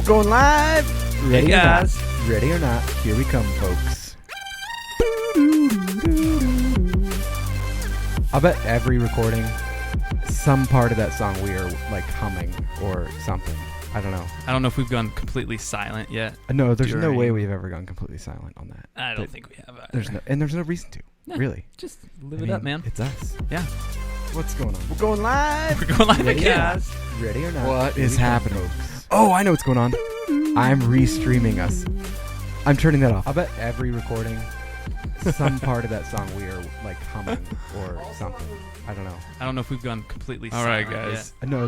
Going live. Ready, guys. Ready or not, here we come, folks. I'll bet every recording, some part of that song we are like humming or something. I don't know. I don't know if we've gone completely silent yet. No, there's no way we've ever gone completely silent on that. I don't think we have either. There's no reason to. Yeah, really. Just live it up, man. It's us. Yeah. What's going on? We're going live. We're going live Ready, again. guys. Ready or not? What is happening? Oh, I know what's going on. I'm restreaming us. I'm turning that off. I'll bet every recording, some part of that song we are like humming or something. I don't know. I don't know if we've gone completely All silent right, guys. yet. No,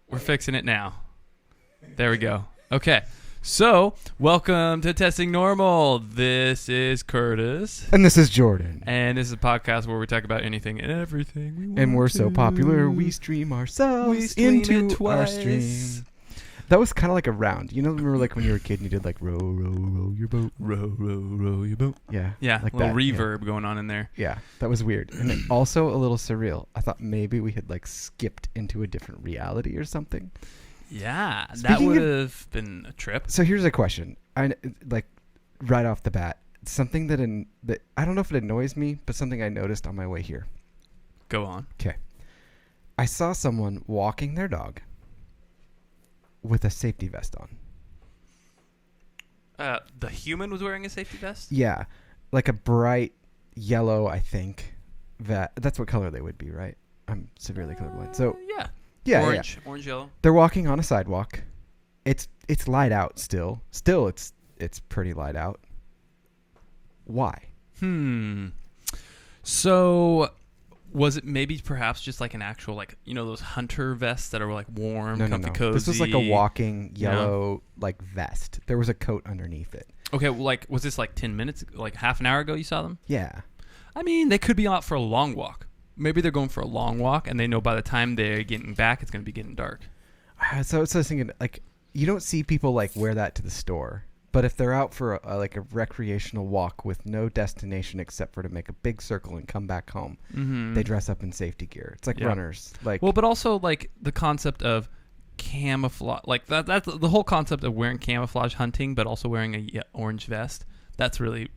We're fixing it now. There we go. Okay. So, welcome to Testing Normal. This is Curtis. and this is Jordan. And this is a podcast where we talk about anything and everything we want And we're so to. popular, we stream ourselves We stream it into our twice. stream. That was kind of like a round. You know, remember like when you were a kid and you did like row, row, row your boat? Row, row, row your boat. Yeah. Yeah, like a little that, yeah. reverb going on in there. Yeah, that was weird. And it also a little surreal. I thought maybe we had like skipped into a different reality or something. Yeah, that Speaking would of- have been a trip. So here's a question. Like right off the bat, something that I don't know if it annoys me, but something I noticed on my way here. Go on. Okay. I saw someone walking their dog with a safety vest on. The human was wearing a safety vest? Yeah, like a bright yellow, I think. That's what color they would be, right? I'm severely colorblind. So yeah. yeah, Orange, orange, yellow. they're walking on a sidewalk. It's light out still. Still, it's pretty light out. Why? So, was it maybe perhaps just like an actual, like, you know, those hunter vests that are like warm, comfy, cozy? This was like a walking yellow like vest. There was a coat underneath it. Okay, well, like, was this like 10 minutes, like half an hour ago you saw them? Yeah. I mean, they could be out for a long walk. Maybe they're going for a long walk, and they know by the time they're getting back, it's going to be getting dark. So I was thinking, like, you don't see people like wear that to the store. But if they're out for a recreational walk with no destination except for to make a big circle and come back home, they dress up in safety gear. It's like runners. Like, well, but also like the concept of camouflage, like that's the whole concept of wearing camouflage hunting, but also wearing a orange vest. That's really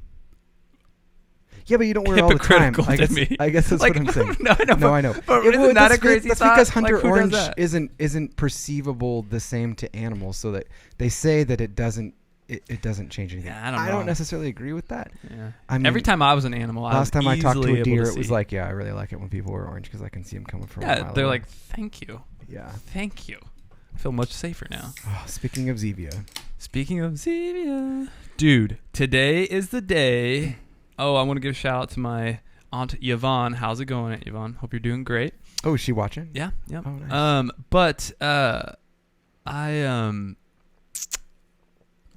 yeah, but you don't wear it all the time. hypocritical to me. I guess that's like, what I'm saying. No, I know. But isn't that a crazy That's thought? because Hunter Like, who does Orange that? isn't perceivable the same to animals, so that they say that it doesn't change anything. Yeah, I don't know. necessarily agree with that. Yeah. I mean, Every time I was an animal, last time I talked to a deer, it was like, like, yeah, I really like it when people wear orange because I can see them coming from a yeah, mile they're away. like, thank you, Yeah. thank you. I feel much safer now. Oh, speaking of Zevia. Speaking of Zevia, dude, today is the day. Oh, I want to give a shout out to my aunt Yvonne. How's it going, Aunt Yvonne? Hope you're doing great. Oh, is she watching? Yeah, yeah. Oh, nice. But I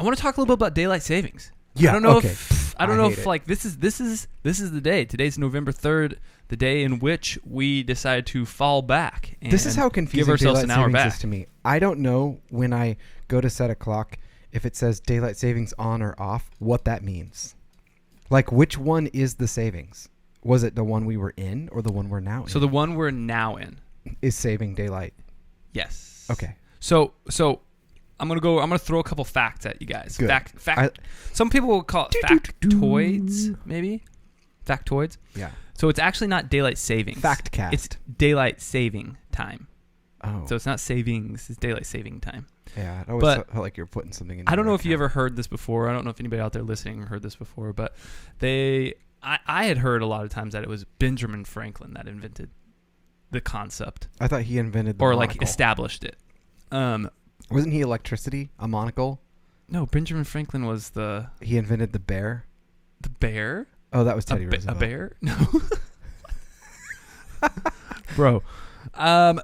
want to talk a little bit about daylight savings. Yeah, I don't know okay. if I don't know if like this is the day. Today's November 3rd, the day in which we decide to fall back. And This is how confusing give ourselves daylight an hour savings back. is to me. I don't know when I go to set a clock if it says daylight savings on or off, what that means. Like, which one is the savings? Was it the one we were in or the one we're now in? So the one we're now in is saving daylight. Yes. Okay. So I'm gonna throw a couple facts at you guys. Good. Some people will call it factoids, maybe. Factoids. Yeah. So it's actually not daylight savings. Factcast. It's daylight saving time. Oh. So it's not savings, it's daylight saving time. Yeah, it always But felt like you're putting something in. I don't your know if you account. ever heard this before. I don't know if anybody out there listening heard this before, but I had heard a lot of times that it was Benjamin Franklin that invented the concept I thought he invented the or monocle. like established it. Wasn't he electricity? A monocle? No, Benjamin Franklin was He invented the bear? the bear. Oh, that was Teddy Roosevelt. A bear? No. Bro.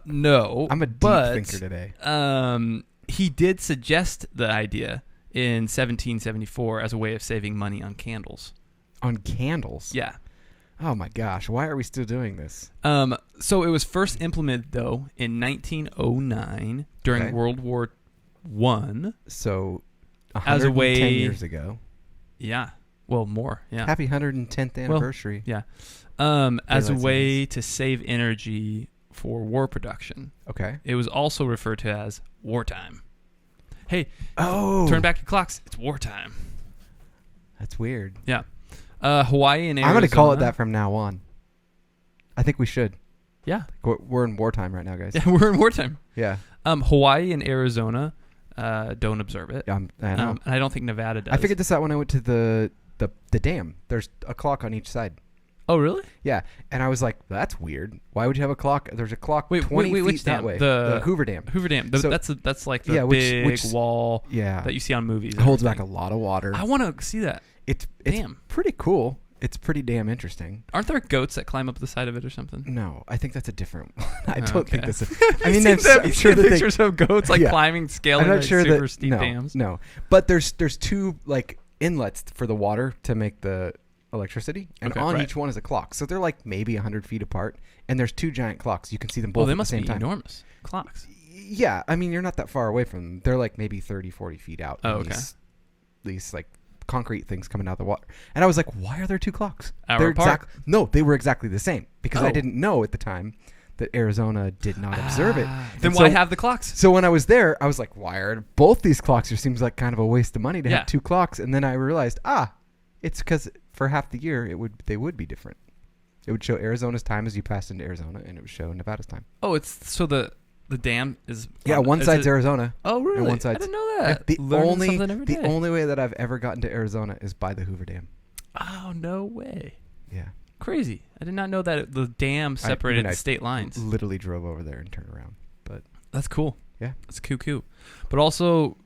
No. I'm a deep thinker today. He did suggest the idea in 1774 as a way of saving money on candles. On candles? Yeah. Oh my gosh, why are we still doing this? So it was first implemented though in 1909 during World War I. So As a way 10 years ago. Yeah. Well, more. Yeah. Happy 110th anniversary. Yeah. As a Daylight way savings. to save energy for war production. Okay. It was also referred to as wartime. hey, Oh, turn back your clocks. It's wartime. That's weird. Yeah. Hawaii and Arizona. I'm going to call it that from now on. I think we should. Yeah. We're in wartime right now, guys. Yeah, we're in wartime. Yeah. Hawaii and Arizona don't observe it. I know. And I don't think Nevada does. I figured this out when I went to the dam. There's a clock on each side. Oh, really? Yeah. And I was like, that's weird. Why would you have a clock? There's a clock 20 feet which that dam? way. The Hoover Dam. Hoover Dam. So- That's like the which big wall that you see on movies. It holds back a lot of water. I want to see that. It's Damn. pretty cool. It's pretty damn interesting. Aren't there goats that climb up the side of it or something? No, I think that's a different one. I don't Okay. think this is. I mean, I'm sure that pictures of goats like Yeah. climbing, scaling I'm not like sure super that steep dams. No, but there's two like inlets for the water to make the electricity, and Okay, on right. each one is a clock. So they're like maybe 100 feet apart, and there's two giant clocks. You can see them Well, both they at the must same be time. enormous clocks. Yeah, I mean you're not that far away from them. They're like maybe 30, 40 feet out. Oh, okay. These like concrete things coming out of the water, and I was like, why are there two clocks? Hour apart? No, they were exactly the same because I Oh. didn't know at the time that Arizona did not observe it. Then And why so- have the clocks? So when I was there, I was like, why are both these clocks? It seems like kind of a waste of money to Yeah. have two clocks. And then I realized, it's because for half the year they would be different. It would show Arizona's time as you passed into Arizona, and it would show Nevada's time. Oh, it's so the dam is. One is side's it- Arizona. Oh, really? and one side's I didn't know Yeah, that. the Learning something every day. only way that I've ever gotten to Arizona is by the Hoover Dam. Oh, no way. Yeah, Crazy. I did not know that the dam separated I the state lines. literally drove over there and turned around. But That's cool. Yeah. That's cool. But also,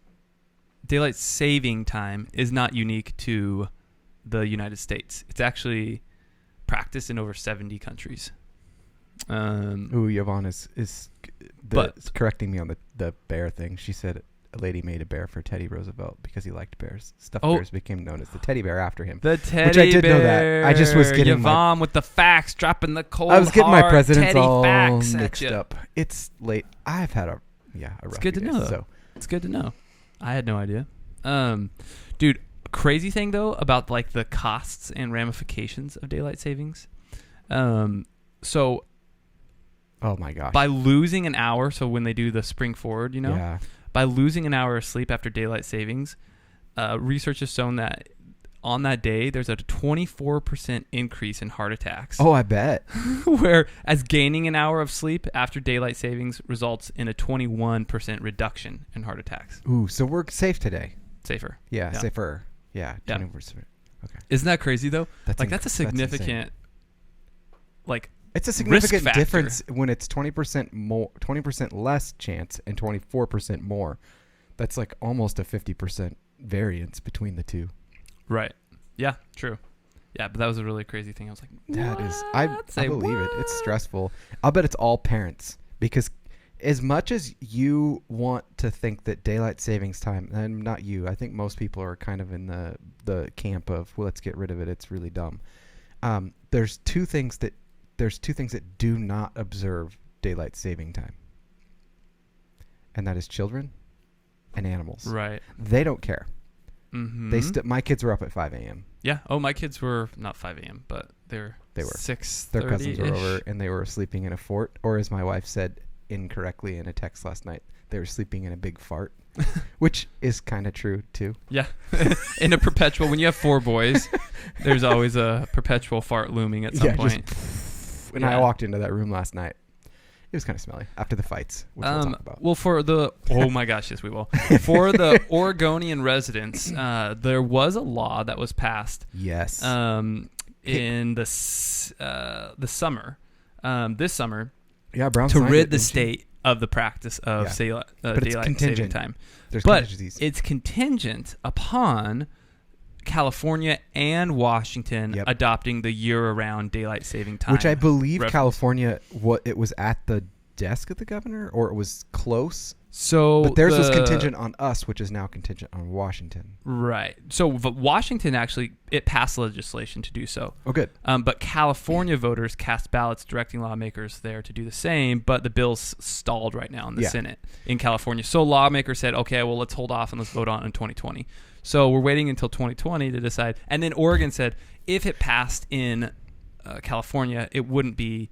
daylight saving time is not unique to the United States. It's actually practiced in over 70 countries. Yvonne is correcting me on the bear thing. She said a lady made a bear for Teddy Roosevelt because he liked bears. Stuffed bears became known as the teddy bear after him. The teddy Which I did know that. bear. I just was getting Yvonne with the facts, dropping the cold I was getting my hard presidents teddy all facts at mixed ya. up. It's late. I've had a rough It's good to few know, days, though. so It's good to know. I had no idea. Dude, crazy thing though about like the costs and ramifications of daylight savings. So oh my gosh. by losing an hour, so when they do the spring forward, Yeah. by losing an hour of sleep after daylight savings, research has shown that on that day there's a 24% increase in heart attacks. Oh, I bet. Whereas gaining an hour of sleep after daylight savings results in a 21% reduction in heart attacks. Ooh, so we're safe today. Safer. Yeah, Yeah. safer. Yeah, Yeah. 20%. Okay. Isn't that crazy though? That's That's a significant It's a significant factor. difference when it's 20% more, 20% less chance, and 24% more. That's like almost a 50% variance between the two. Right. Yeah, true. Yeah, but that was a really crazy thing. I was like, That is, what? I believe it. It's stressful. I'll bet it's all parents because as much as you want to think that daylight savings time, and not you, I think most people are kind of in the camp of, well, let's get rid of it. It's really dumb. There's two things that do not observe daylight saving time, and that is children and animals. Right. They don't care. Mm-hmm. My kids were up at 5 a.m. Yeah. Oh, my kids were not 5 a.m., but they were 6:30. Their cousins were over, and they were sleeping in a fort, or as my wife said incorrectly in a text last night, they were sleeping in a big fart, which is kind of true too. Yeah. In a perpetual, when you have 4 boys, there's always a perpetual fart looming at some point. When I walked into that room last night, it was kind of smelly after the fights, which we'll talk about. Well, oh my gosh, yes, we will. For the Oregonian residents, there was a law that was passed. Yes. In the summer, this summer, Brown to signed rid it, the didn't she? state of the practice of But it's daylight saving contingent. time. There's But contingencies. it's contingent upon California and Washington adopting the year-round daylight saving time, which I believe reference. California, it was at the desk of the governor, or it was close. So, But theirs was contingent on us, which is now contingent on Washington. Right. So Washington actually, it passed legislation to do so. Oh, good. But California voters cast ballots directing lawmakers there to do the same, but the bill's stalled right now in the Senate in California. So lawmakers said, okay, well, let's hold off and let's vote on it in 2020. So we're waiting until 2020 to decide. And then Oregon said if it passed in California, it wouldn't be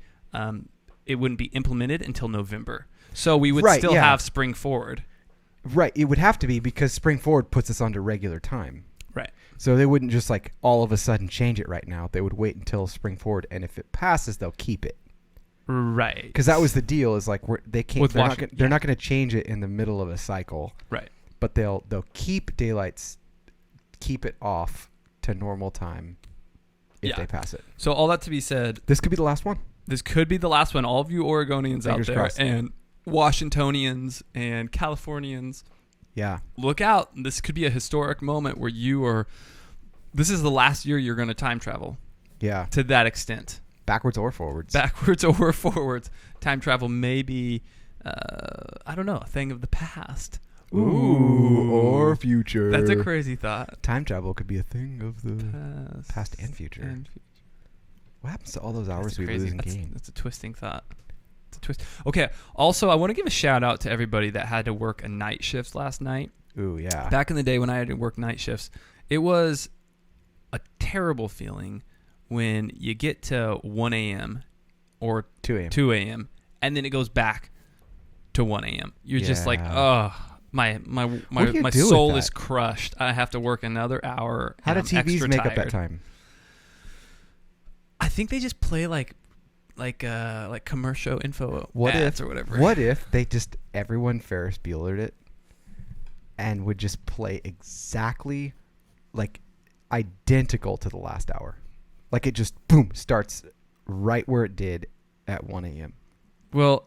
implemented until November. So we would still have spring forward Right. It would have to be because spring forward puts us onto regular time. Right. So they wouldn't just like all of a sudden change it right now. They would wait until spring forward, and if it passes, they'll keep it. Right. Because that was the deal. Is like they can't. With They're not going to change it in the middle of a cycle. Right. But they'll keep daylights, keep it off to normal time if they pass it. So all that to be said, this could be the last one. This could be the last one. All of you Oregonians Fingers out there crossed. and Washingtonians and Californians, Yeah. look out. This could be a historic moment where you are. This is the last year you're going to time travel. Yeah. To that extent. Backwards or forwards. Backwards or forwards. Time travel may be, I don't know, a thing of the past. Ooh, or future. That's a crazy thought. Time travel could be a thing of the past and future. What happens to all those hours we lose in games? That's a twisting thought. It's a twist. Okay. Also, I want to give a shout out to everybody that had to work a night shift last night. Ooh, yeah. Back in the day when I had to work night shifts, it was a terrible feeling when you get to 1 a.m. or 2 a.m. 2 a.m. and then it goes back to 1 a.m. You're just like, oh, my soul is crushed. I have to work another hour. How do TVs make up that tired. time? I think they just play like commercial info ads or whatever. What if they just everyone Ferris Bueller'd it and would just play exactly like identical to the last hour? Like it just boom starts right where it did at 1 a.m. Well,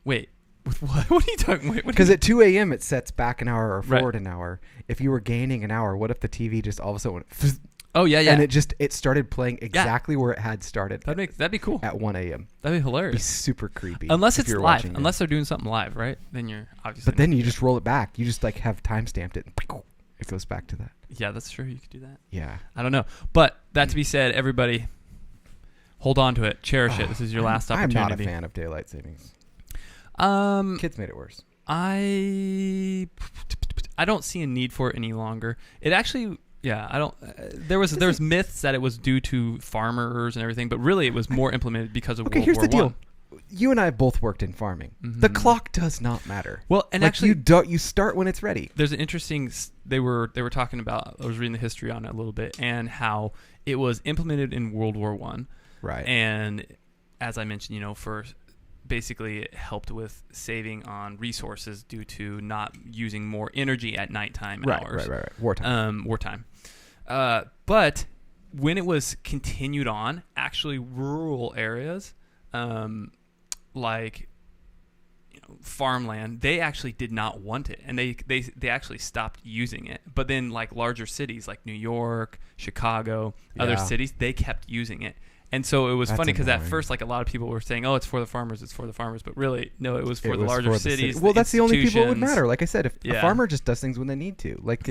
wait. With what? What are you talking about? Because at 2 a.m. it sets back an hour or forward an hour. If you were gaining an hour, what if the TV just all of a sudden went oh yeah. And it started playing exactly where it had started. That'd be cool. At 1 a.m. That'd be hilarious. It'd be super creepy. Unless it's live. Unless they're doing something live, right? Then you're obviously. But then you just roll it back. You just like have time stamped it. And it goes back to that. Yeah, that's true. You could do that. Yeah. I don't know. But that to be said, everybody, hold on to it. Cherish it. This is your last opportunity. I'm not a fan of daylight savings. Kids made it worse. I don't see a need for it any longer. It actually, I don't. There's myths that it was due to farmers and everything, but really it was more implemented because of World War I. Okay, here's the deal. You and I both worked in farming. Mm-hmm. The clock does not matter. Well, and like actually, you start when it's ready. There's an interesting. They were talking about. I was reading the history on it a little bit and how it was implemented in World War I. Right. And as I mentioned, for basically it helped with saving on resources due to not using more energy at nighttime hours. Right. Wartime. But when it was continued on, actually rural areas, like farmland, they actually did not want it, and they actually stopped using it. But then like larger cities like New York, Chicago, other cities, they kept using it. And so it was funny because at first, like a lot of people were saying, "Oh, it's for the farmers. It's for the farmers." But really, no, it was for the larger cities. Well, that's the only people it would matter. Like I said, if a farmer just does things when they need to, like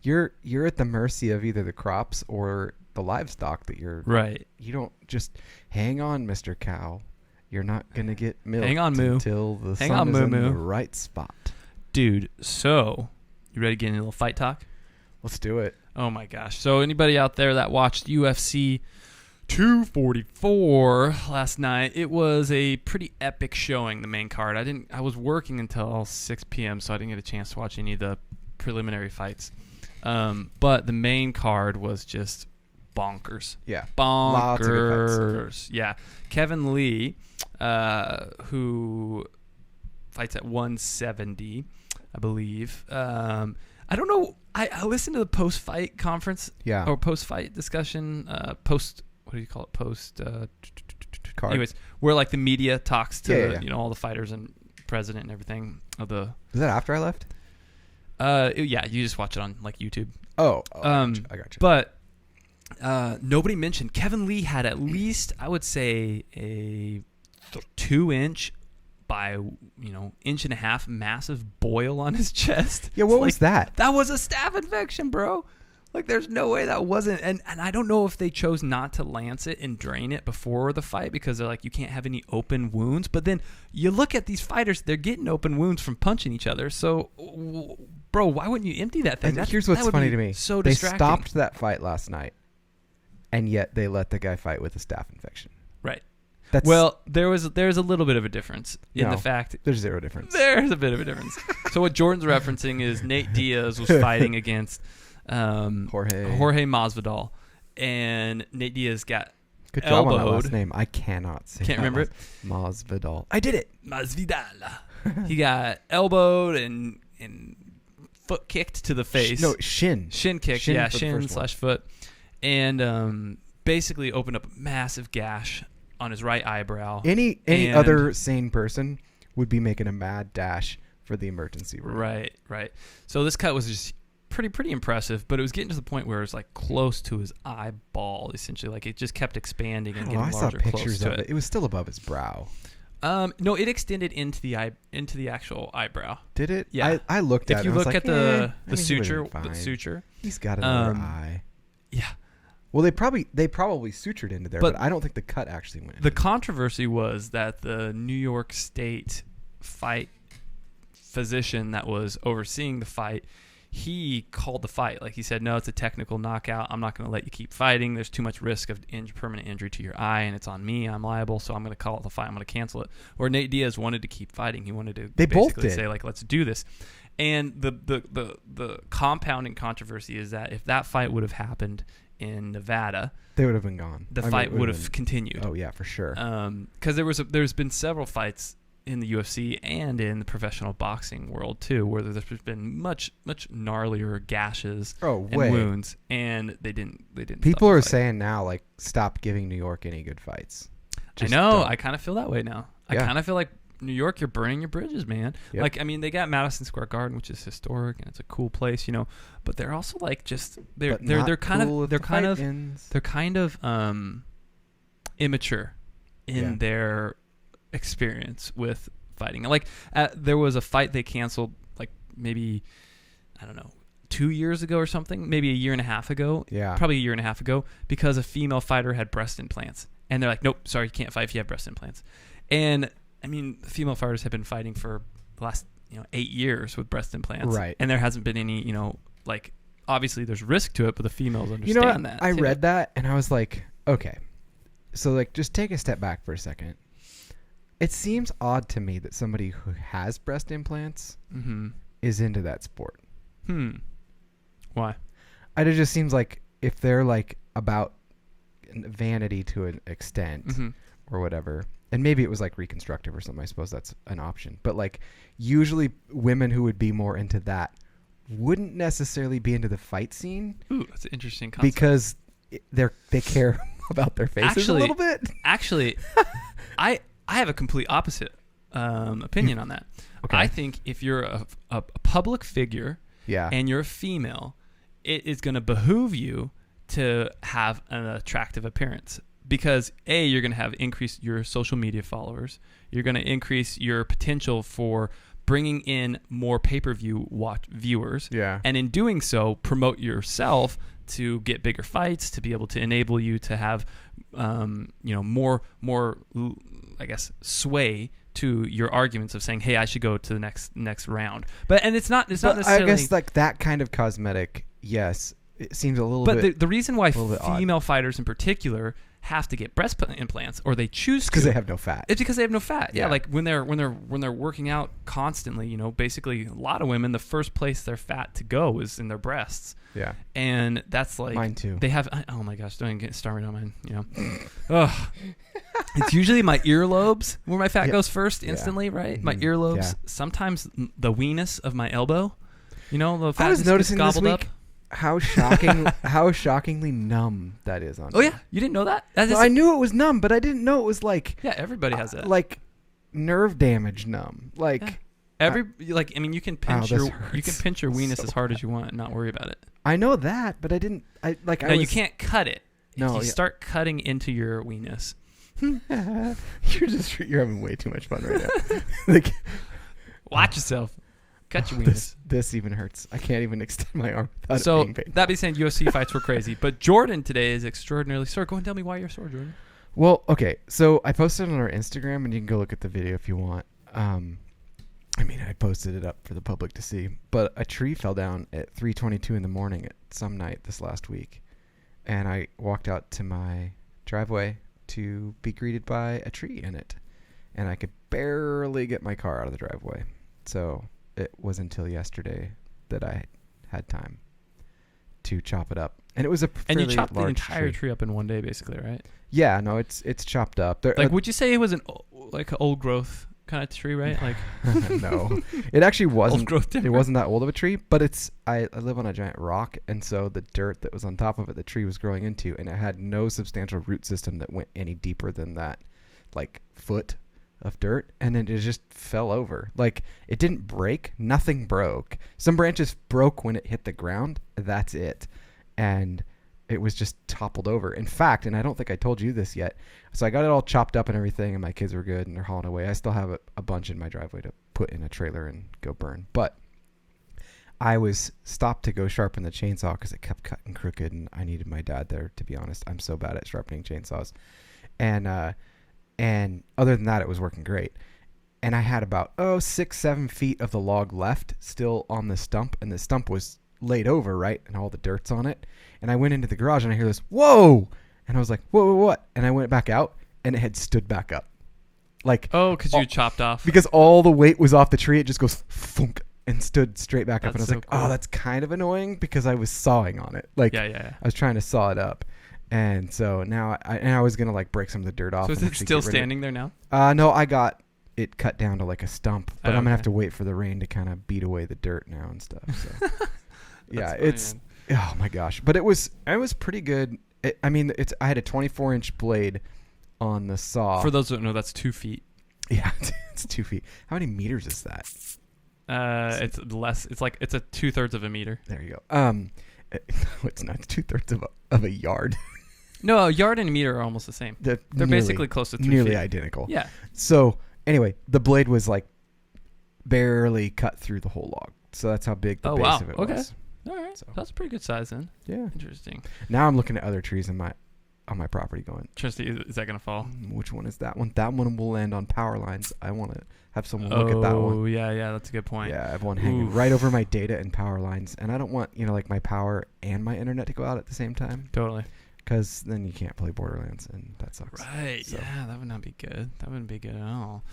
you're at the mercy of either the crops or the livestock that you're right. You don't just hang on, Mr. Cow. You're not gonna get milk. Hang on, Moo. Until the sun is in the right spot, dude. So you ready to get into a little fight talk? Let's do it. Oh my gosh! So anybody out there that watched UFC 244 last night, it was a pretty epic showing, the main card. I was working until 6 p.m., so I didn't get a chance to watch any of the preliminary fights. But the main card was just bonkers. Yeah. Bonkers. Lots of good fights. Yeah. Kevin Lee, who fights at 170, I believe. I don't know. I listened to the post-fight conference. Yeah. Or post-fight discussion. What do you call it? Post card. Anyways, where like the media talks to yeah. all the fighters and president and everything of the. Was that after I left? Yeah, you just watch it on like YouTube. Oh, I got you. But nobody mentioned Kevin Lee had at least, I would say, a 2-inch by 1.5-inch massive boil on his chest. Yeah, what was that? That was a staph infection, bro. Like, there's no way that wasn't. And I don't know if they chose not to lance it and drain it before the fight because they're like, you can't have any open wounds. But then you look at these fighters, they're getting open wounds from punching each other. So, bro, why wouldn't you empty that thing? And here's what's funny to me. So they distracting. Stopped that fight last night, and yet they let the guy fight with a staph infection. Right. there's a little bit of a difference in the fact. There's zero difference. There's a bit of a difference. So what Jordan's referencing is Nate Diaz was fighting against Jorge Masvidal, and Nate Diaz got Good job on that last name. I cannot say. Can't remember it. Masvidal. I did it. Masvidal. He got elbowed and foot kicked to the face. Shin. Shin kicked. Shin/foot, and basically opened up a massive gash on his right eyebrow. Any other sane person would be making a mad dash for the emergency room. Right. So this cut was just pretty impressive, but it was getting to the point where it was like close to his eyeball, essentially. Like it just kept expanding and getting larger. I saw pictures of it. It was still above his brow. No, it extended into the actual eyebrow. Did it? Yeah. I looked at it. If you look at the suture, he's got another eye. Yeah. Well, they probably sutured into there, but I don't think the cut actually went in. The controversy was that the New York State fight physician that was overseeing the fight, he called the fight. Like he said, no, it's a technical knockout. I'm not going to let you keep fighting. There's too much risk of permanent injury to your eye, and it's on me. I'm liable, so I'm going to call it the fight. I'm going to cancel it. Or Nate Diaz wanted to keep fighting. He wanted to basically say, like, let's do this. And the compounding controversy is that if that fight would have happened in Nevada, they would have been gone. The fight would have continued. Oh yeah, for sure. Because there's been several fights in the UFC and in the professional boxing world too, where there's been much gnarlier gashes and wounds, and they didn't. People are saying now, like, stop giving New York any good fights. Just I know. Don't. I kind of feel that way now. Yeah. I kind of feel like New York, you're burning your bridges, man. Yep. Like, I mean, they got Madison Square Garden, which is historic and it's a cool place, you know. But they're also like they're kind of immature in their experience with fighting. Like there was a fight they canceled, like maybe, I don't know, 2 years ago or something, maybe a year and a half ago. Yeah, probably a year and a half ago, because a female fighter had breast implants, and they're like, nope, sorry, you can't fight if you have breast implants. And I mean, female fighters have been fighting for the last 8 years with breast implants, right? And there hasn't been any, like, obviously there's risk to it, but the females understand that. I read that and I was like, okay, so like, just take a step back for a second. It seems odd to me that somebody who has breast implants is into that sport. Why? It just seems like if they're like about vanity to an extent or whatever, and maybe it was like reconstructive or something, I suppose that's an option. But like, usually women who would be more into that wouldn't necessarily be into the fight scene. Ooh, that's an interesting concept. Because they care about their faces a little bit. Actually, I have a complete opposite opinion on that. Okay. I think if you're a public figure and you're a female, it is going to behoove you to have an attractive appearance, because you're going to have increased your social media followers. You're going to increase your potential for bringing in more pay-per-view viewers. Yeah. And in doing so, promote yourself to get bigger fights, to be able to enable you to have more I guess sway to your arguments of saying, hey, I should go to the next round. But it's not necessarily, I guess, like, that kind of cosmetic, yes, it seems a little bit. But the reason why female fighters in particular have to get breast implants, or they choose to, because they have no fat. It's because they have no fat. Yeah, like when they're working out constantly, basically a lot of women, the first place their fat to go is in their breasts. Yeah. And that's like mine too. They have, oh my gosh, don't even get started on mine, Ugh. It's usually my earlobes where my fat goes first instantly, right? Mm-hmm. My earlobes, sometimes the weenus of my elbow, the fat I was noticing gets this gobbled week up. How shockingly numb that is on. Oh yeah, you didn't know that? I knew it was numb, but I didn't know it was like. Yeah, everybody has that. Like nerve damage numb. Like you can pinch your weenus as hard as you want and not worry about it. I know that, but I didn't. You can't cut it. No, if you start cutting into your weenus. You're having way too much fun right now. Watch yourself. Cut your weenus. This even hurts. I can't even extend my arm without it being painful. That being said, UFC fights were crazy, but Jordan today is extraordinarily sore. Go and tell me why you're sore, Jordan. Well, okay, so I posted it on our Instagram, and you can go look at the video if you want. I posted it up for the public to see, but a tree fell down at 3:22 in the morning at some night this last week, and I walked out to my driveway to be greeted by a tree in it. And I could barely get my car out of the driveway. So it was until yesterday that I had time to chop it up. And it was a fairly And you chopped the large entire tree up in one day, basically, right? Yeah, no, it's chopped up. There, would you say it was an old growth kind of tree, right? Like, no, it actually wasn't. Old growth timber. It wasn't that old of a tree, but I live on a giant rock, and so the dirt that was on top of it, the tree was growing into, and it had no substantial root system that went any deeper than that, like, foot of dirt, and then it just fell over. Like, it didn't break. Nothing broke. Some branches broke when it hit the ground. That's it. And it was just toppled over. In fact, and I don't think I told you this yet, so I got it all chopped up and everything, and my kids were good, and they're hauling away. I still have a bunch in my driveway to put in a trailer and go burn. But I was stopped to go sharpen the chainsaw because it kept cutting crooked, and I needed my dad there, to be honest. I'm so bad at sharpening chainsaws. And other than that, it was working great. And I had about 6-7 feet of the log left still on the stump, and the stump was laid over, right? And all the dirt's on it. And I went into the garage and I hear this, whoa! And I was like, whoa, what? And I went back out and it had stood back up. Like, because you chopped off. Because all the weight was off the tree. It just goes thunk and stood straight back up. And I was so like, cool. oh, that's kind of annoying because I was sawing on it. Like, yeah. I was trying to saw it up. And so now I was going to like break some of the dirt off. So is it still standing there now? No, I got it cut down to like a stump, but I'm going to have to wait for the rain to kind of beat away the dirt now and stuff. So yeah, funny, it's, man. oh my gosh. But it was pretty good. I had a 24-inch blade on the saw. For those who don't know, that's 2 feet. Yeah, it's 2 feet. How many meters is that? It's less. It's like it's a 2/3 of a meter. There you go. It's not. It's 2/3 of a yard. No, a yard and a meter are almost the same. They're basically close to 3 nearly feet. identical. Yeah. So anyway, the blade was like barely cut through the whole log. So that's how big the base of it was. All right. So That's a pretty good size then. Yeah. Interesting. Now I'm looking at other trees on my property going, Interesting. Is that going to fall? which one is that one? That one will land on power lines. I want to have someone look at that one. Oh, yeah. That's a good point. Yeah, I have one hanging right over my data and power lines. And I don't want, like my power and my internet to go out at the same time. Totally. Because then you can't play Borderlands, and that sucks. Right. So. Yeah, that would not be good. That wouldn't be good at all.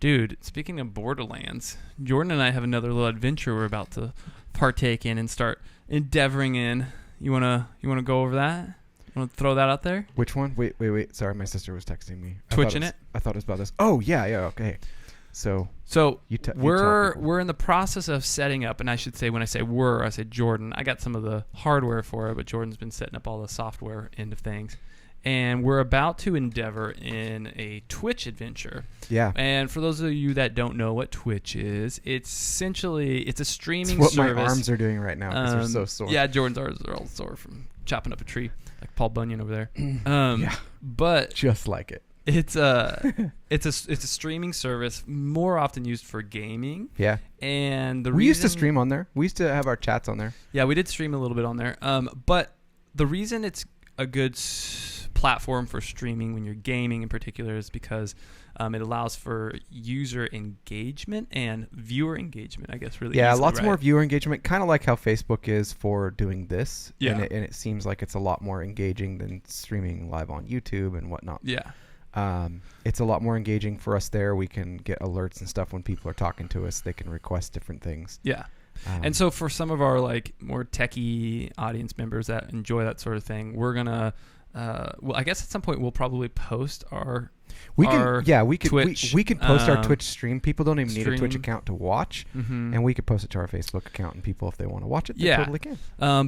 Dude, speaking of Borderlands, Jordan and I have another little adventure we're about to partake in and start endeavoring in. You wanna go over that? You wanna throw that out there? Which one? Wait. Sorry, my sister was texting me. Twitching it? I thought it was about this. Oh, yeah, okay. So we're in the process of setting up, and I should say, when I say we're, I say Jordan. I got some of the hardware for it, but Jordan's been setting up all the software end of things. And we're about to endeavor in a Twitch adventure. Yeah. And for those of you that don't know what Twitch is, it's a streaming it's what service. My arms are doing right now because they're so sore. Yeah, Jordan's arms are all sore from chopping up a tree, like Paul Bunyan over there. Yeah. But just like it. It's a streaming service more often used for gaming. Yeah. And we used to stream on there. We used to have our chats on there. Yeah, we did stream a little bit on there. But the reason it's a good platform for streaming when you're gaming in particular is because it allows for user engagement and viewer engagement, I guess, really. Yeah, easily, lots right? more viewer engagement, kind of like how Facebook is for doing this. Yeah. And it seems like it's a lot more engaging than streaming live on YouTube and whatnot. Yeah. It's a lot more engaging for us there. We can get alerts and stuff when people are talking to us. They can request different things. Yeah. And so for some of our like more techie audience members that enjoy that sort of thing, we're going to I guess at some point we'll probably post our Twitch, we could post our Twitch stream. People don't even need a Twitch stream. account to watch, and we could post it to our Facebook account, and people, if they want to watch it, they totally can.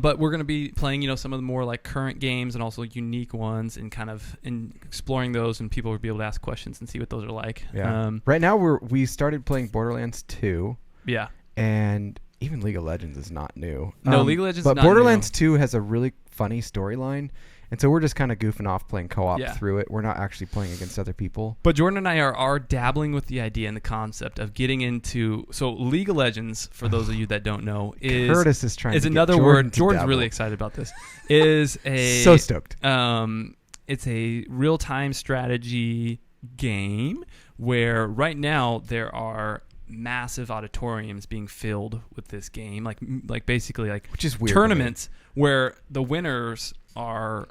But we're going to be playing, some of the more like current games and also unique ones, and kind of exploring those, and people will be able to ask questions and see what those are like. Yeah. Right now we started playing Borderlands 2. Yeah. And even League of Legends is not new. No, League of Legends is not Borderlands new. 2 has a really funny storyline. And so we're just kind of goofing off playing co-op through it. We're not actually playing against other people. But Jordan and I are dabbling with the idea and the concept of getting into... So League of Legends, for those of you that don't know, is... Curtis is trying to get another Jordan word. to Jordan's dabble. really excited about this. Is a... So stoked. It's a real-time strategy game where right now there are massive auditoriums being filled with this game. Like basically like which is weird, tournaments where the winners are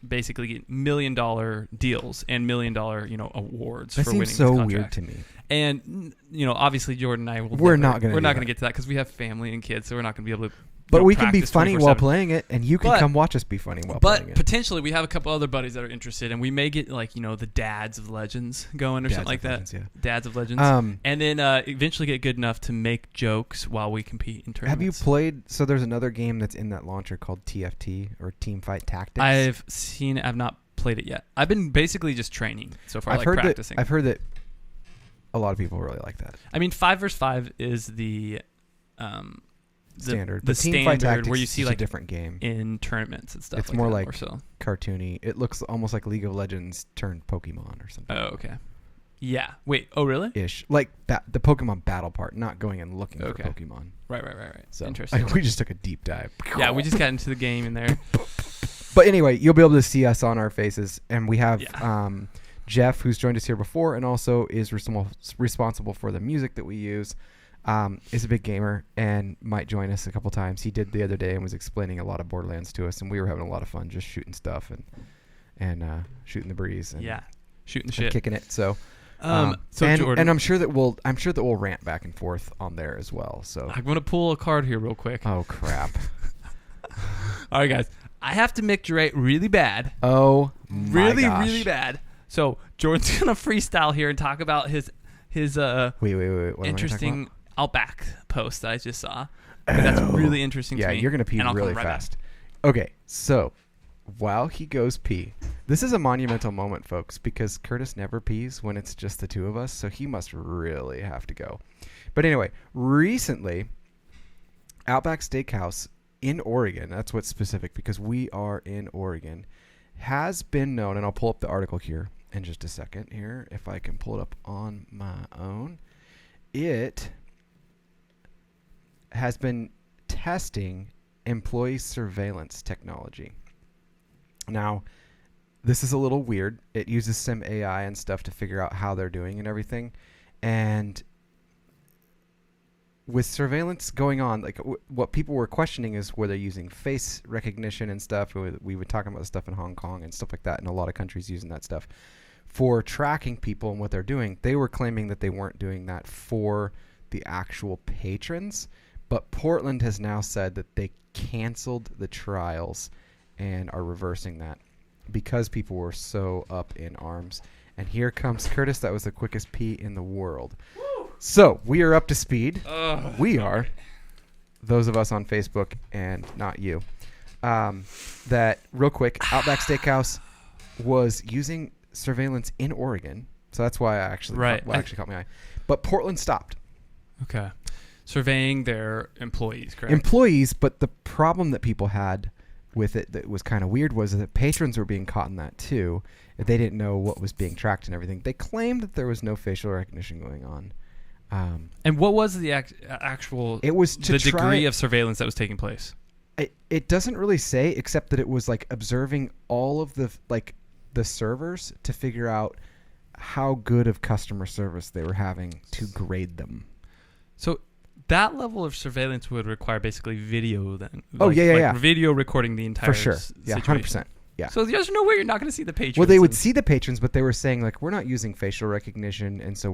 basically get $1 million deals and $1 million, awards that for winning seems so this contract. weird to me. And obviously Jordan and I we're not going to get to that because we have family and kids, so we're not going to be able to. But we can be funny while playing it, and you can come watch us be funny while playing it. But potentially, we have a couple other buddies that are interested, and we may get the Dads of Legends going or something like that. Yeah. Dads of Legends, and then eventually get good enough to make jokes while we compete in tournaments. Have you played? So there's another game that's in that launcher called TFT or Team Fight Tactics. I've seen it. I've not played it yet. I've been basically just training so far, practicing. I've heard that a lot of people really like that. I mean, 5 versus 5 is the standard. The Team standard Fight Tactics where you see is like a different game in tournaments and stuff. It's like more that, like or so. Cartoony. It looks almost like League of Legends turned Pokemon or something. Oh, okay. Yeah. Wait. Oh, really? Ish. Like the Pokemon battle part, not going and looking for Pokemon. Right. So interesting. We just took a deep dive. Yeah, we just got into the game in there. But anyway, you'll be able to see us on our faces, and we have Jeff, who's joined us here before, and also is responsible for the music that we use. Is a big gamer and might join us a couple times. He did the other day and was explaining a lot of Borderlands to us, and we were having a lot of fun just shooting stuff and shooting the breeze and shooting the shit, kicking it. So Jordan, and I'm sure that we'll rant back and forth on there as well. So I'm gonna pull a card here real quick. Oh crap! All right, guys, I have to micturate really bad. Oh, my gosh. Really bad. So Jordan's gonna freestyle here and talk about his wait. What interesting Outback post that I just saw. That's really interesting to me. Yeah, you're going to pee really fast. Okay, so while he goes pee, this is a monumental moment, folks, because Curtis never pees when it's just the two of us, so he must really have to go. But anyway, recently, Outback Steakhouse in Oregon, that's what's specific because we are in Oregon, has been known, and I'll pull up the article here in just a second here, if I can pull it up on my own. It has been testing employee surveillance technology. Now, this is a little weird. It uses some AI and stuff to figure out how they're doing and everything. And with surveillance going on, like what people were questioning is were they using face recognition and stuff. We were talking about stuff in Hong Kong and stuff like that, and a lot of countries using that stuff for tracking people and what they're doing. They were claiming that they weren't doing that for the actual patrons, but Portland has now said that they canceled the trials and are reversing that because people were so up in arms. And here comes Curtis. That was the quickest pee in the world. Woo! So we are up to speed. We are, those of us on Facebook and not you. That real quick, Outback Steakhouse was using surveillance in Oregon, so that's why I actually caught my eye. But Portland stopped. Okay, surveying their employees, correct? Employees, but the problem that people had with it that was kind of weird was that patrons were being caught in that too. They didn't know what was being tracked and everything. They claimed that there was no facial recognition going on. And what was the actual? It was the degree of surveillance that was taking place. It doesn't really say, except that it was like observing all of the servers to figure out how good of customer service they were having to grade them. So that level of surveillance would require basically video then. Video recording the entire situation. Yeah, 100%. Yeah. So there's no way you're not going to see the patrons. Well, they would see the patrons, but they were saying like, we're not using facial recognition, and so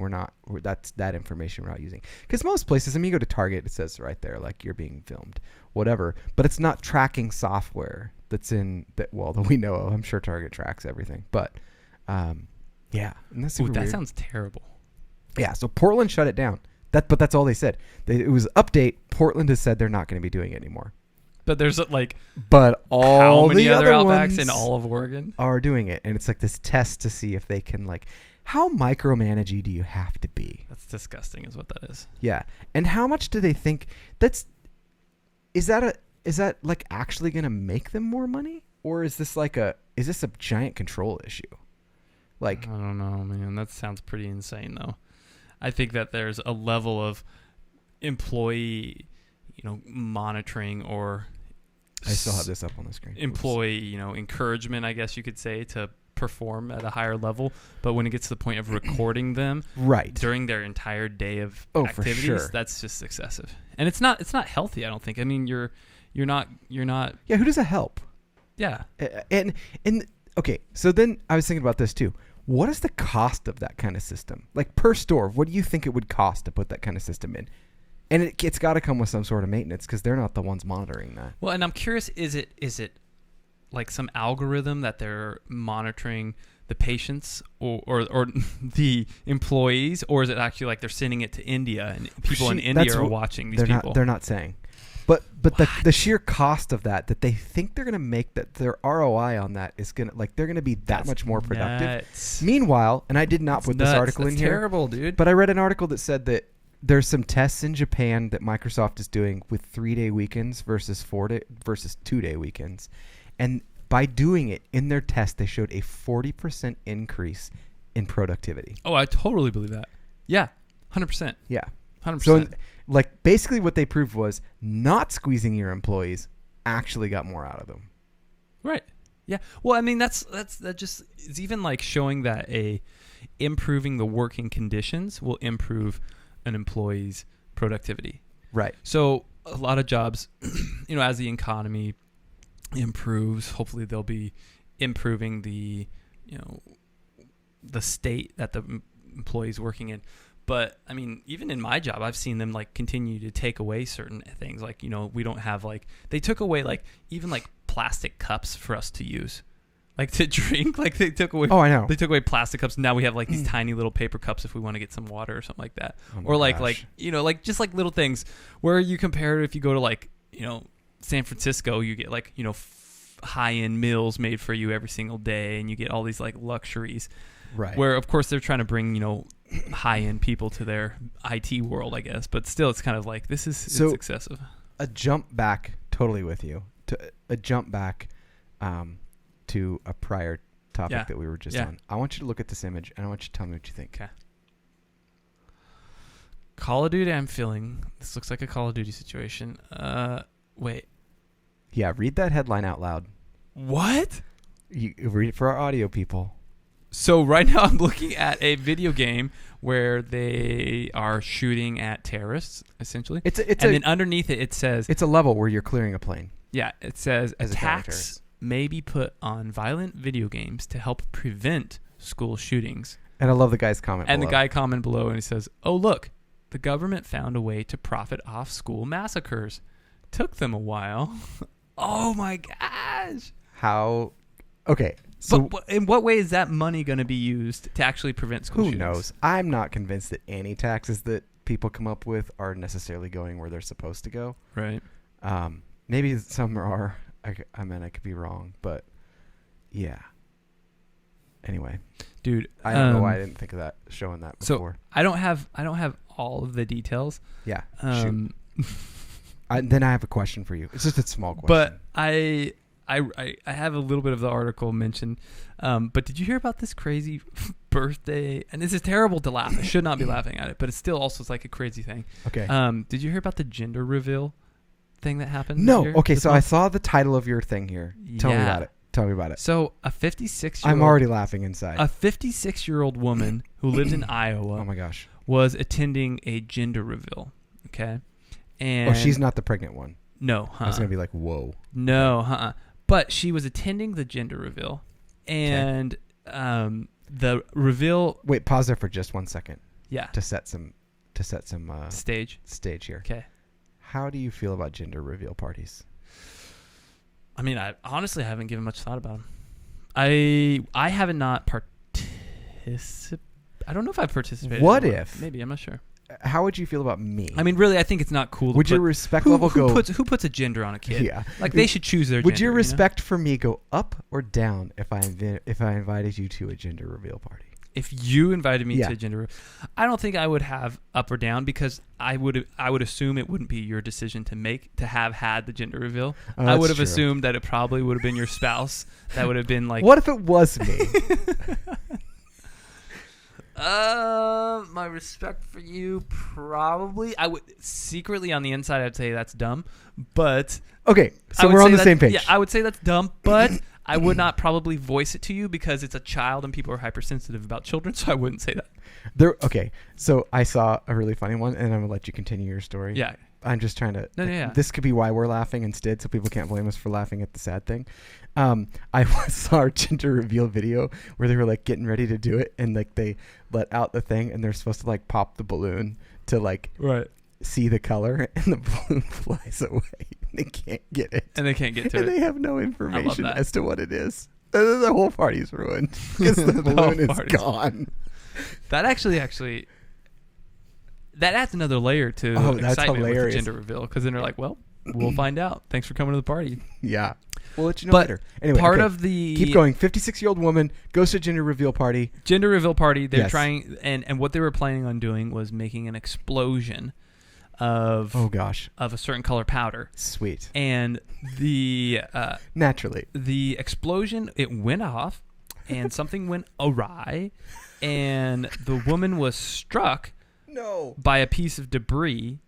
that's that information we're not using. Because most places, I mean, you go to Target, it says right there like you're being filmed, whatever. But it's not tracking software that's in that. Well, that we know of. I'm sure Target tracks everything, but yeah. And that's super weird. Sounds terrible. Yeah. So Portland shut it down. But that's all they said. It was update. Portland has said they're not going to be doing it anymore. But there's but all how many the other other Outbacks ones in all of Oregon are doing it, and it's like this test to see if they can how micromanagey do you have to be? That's disgusting, is what that is. Yeah, and how much do they think is that like actually going to make them more money, or is this is this a giant control issue? I don't know, man. That sounds pretty insane, though. I think that there's a level of employee, monitoring or I still have this up on the screen. Employee, encouragement, I guess you could say, to perform at a higher level. But when it gets to the point of recording them during their entire day of activities, for sure. That's just excessive. And it's not healthy, I don't think. I mean, you're not. Yeah, who does it help? Yeah. And okay, so then I was thinking about this too. What is the cost of that kind of system? Like per store, what do you think it would cost to put that kind of system in? And it's got to come with some sort of maintenance because they're not the ones monitoring that. Well, and I'm curious, is it like some algorithm that they're monitoring the patients or the employees, or is it actually like they're sending it to India and people in India are watching these people? They're not saying. But the sheer cost of that they think they're going to make, that their ROI on that is going to, like, they're going to be that much more productive. Nuts. Meanwhile, and I did not put this article in here. That's terrible, dude. But I read an article that said that there's some tests in Japan that Microsoft is doing with 3-day weekends versus 2-day weekends. And by doing it in their test, they showed a 40% increase in productivity. Oh, I totally believe that. Yeah, 100%. Yeah. 100%. So, like, basically what they proved was not squeezing your employees actually got more out of them. Right. Yeah. Well, I mean, that just is even like showing that improving the working conditions will improve an employee's productivity. Right. So a lot of jobs, as the economy improves, hopefully they'll be improving the state that the employee's working in. But I mean, even in my job, I've seen them like continue to take away certain things. Like, we don't have they took away even plastic cups for us to use, like to drink. Like they took away. Oh, I know. They took away plastic cups. Now we have these tiny little paper cups if we want to get some water or something like that. Oh or gosh. just little things where you compare it. If you go to San Francisco, you get high-end meals made for you every single day, and you get all these luxuries. Right. Where of course they're trying to bring high-end people to their IT world, I guess, but still it's kind of this is it's excessive. A jump back, totally with you. A jump back to a prior topic that we were just on. I want you to look at this image and I want you to tell me what you think. Okay. Call of Duty, I'm feeling this looks like a Call of Duty situation. Wait. Yeah, read that headline out loud. What? You read it for our audio people. So right now I'm looking at a video game where they are shooting at terrorists, essentially. Then underneath it says... It's a level where you're clearing a plane. Yeah, it says attacks may be put on violent video games to help prevent school shootings. And I love the guy's comment And below. the guy commented below and he says, "Oh, look, the government found a way to profit off school massacres. Took them a while." Oh my gosh. How... Okay. So but in what way is that money going to be used to actually prevent school shootings? Who knows? I'm not convinced that any taxes that people come up with are necessarily going where they're supposed to go. Right. Maybe some are. I could be wrong, but yeah. Anyway, dude, I don't know why I didn't think of that, showing that before. So I don't have all of the details. Yeah. Then I have a question for you. It's just a small question. But I have a little bit of the article mentioned. But did you hear about this crazy birthday? And this is terrible to laugh. I should not be laughing at it, but it's still also a crazy thing. Okay. Did you hear about the gender reveal thing that happened? No. Okay, so I saw the title of your thing here. Tell me about it. So a 56-year-old... I'm already laughing inside. A 56-year-old woman who lived in Iowa... Oh my gosh. ...was attending a gender reveal. Okay? And she's not the pregnant one. No. I was going to be like, whoa. No. But she was attending the gender reveal. And the reveal... Wait, pause there for just 1 second. Yeah. To set some stage here. Okay. How do you feel about gender reveal parties? I mean, I honestly haven't given much thought about them. I have not participated. I don't know if I've participated. What if? Maybe, I'm not sure. How would you feel about me? I mean, really, I think it's not cool. Would your respect level go... Who puts a gender on a kid? Yeah. They should choose their gender. Would your respect for me go up or down if I invited you to a gender reveal party? If you invited me to a gender reveal, I don't think I would have up or down, because I would assume it wouldn't be your decision to have had the gender reveal. I would have assumed that it probably would have been your spouse that would have been like... What if it was me? My respect for you, probably. I would secretly on the inside, I'd say that's dumb, but okay, so we're on the same page. Yeah, I would say that's dumb, but I would not probably voice it to you because it's a child and people are hypersensitive about children, so I wouldn't say that. Okay, so I saw a really funny one, and I'm gonna let you continue your story. Yeah. I'm just trying to. No, yeah. This could be why we're laughing instead, so people can't blame us for laughing at the sad thing. I saw our gender reveal video where they were like getting ready to do it, and like they let out the thing, and they're supposed to like pop the balloon to like see the color, and the balloon flies away. They can't get it, and they can't get to it. And they have no information as to what it is. The whole party's ruined because the balloon is gone. That actually. That adds another layer to excitement with the gender reveal, because then they're like, well, we'll find out. Thanks for coming to the party. Yeah. We'll let you know later. Anyway, part of the... Keep going. 56-year-old woman goes to gender reveal party. Gender reveal party. They're trying... And what they were planning on doing was making an explosion of... Oh, gosh. Of a certain color powder. Sweet. And the... Naturally. The explosion, it went off, and something went awry, and the woman was struck... No. By a piece of debris,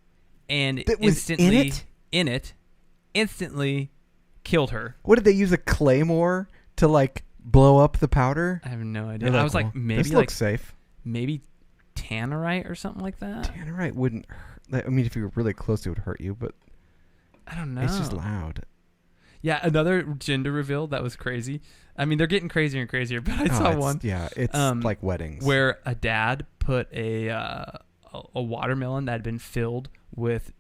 and that was instantly killed her. What did they use, a claymore to like blow up the powder? I have no idea. I was like, maybe this looks safe. Maybe tannerite or something like that. Tannerite wouldn't hurt. I mean, if you were really close, it would hurt you, but I don't know. It's just loud. Yeah, another gender reveal that was crazy. I mean, they're getting crazier and crazier, but I saw one. Yeah, it's like weddings where a dad put a watermelon that had been filled with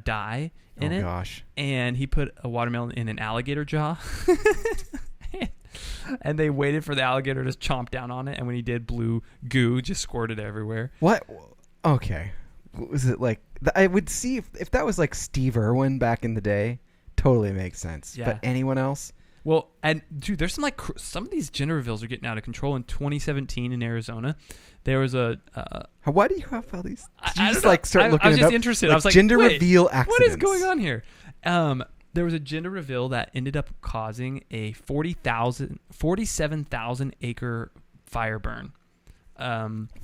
dye in it. Oh, gosh. And he put a watermelon in an alligator jaw. And they waited for the alligator to chomp down on it. And when he did, blue goo just squirted everywhere. What? Okay. Was it like... I would see if that was like Steve Irwin back in the day. Totally makes sense. Yeah. But anyone else... Well, and dude, there's some of these gender reveals are getting out of control. In 2017 in Arizona, there was a. Why do you have all these? Did you just like start looking? I was just up? interested. Like I was like, gender reveal accidents. What is going on here? There was a gender reveal that ended up causing a 47,000 acre fire burn.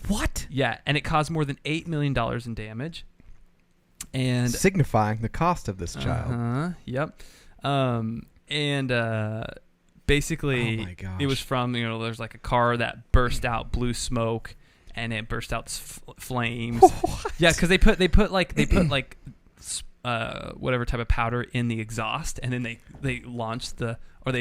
What? Yeah, and it caused more than $8 million in damage. And signifying the cost of this child. Yep. And basically, it was from, there's like a car that burst out blue smoke, and it burst out flames. What? Yeah, because they put whatever type of powder in the exhaust, and then they launched they put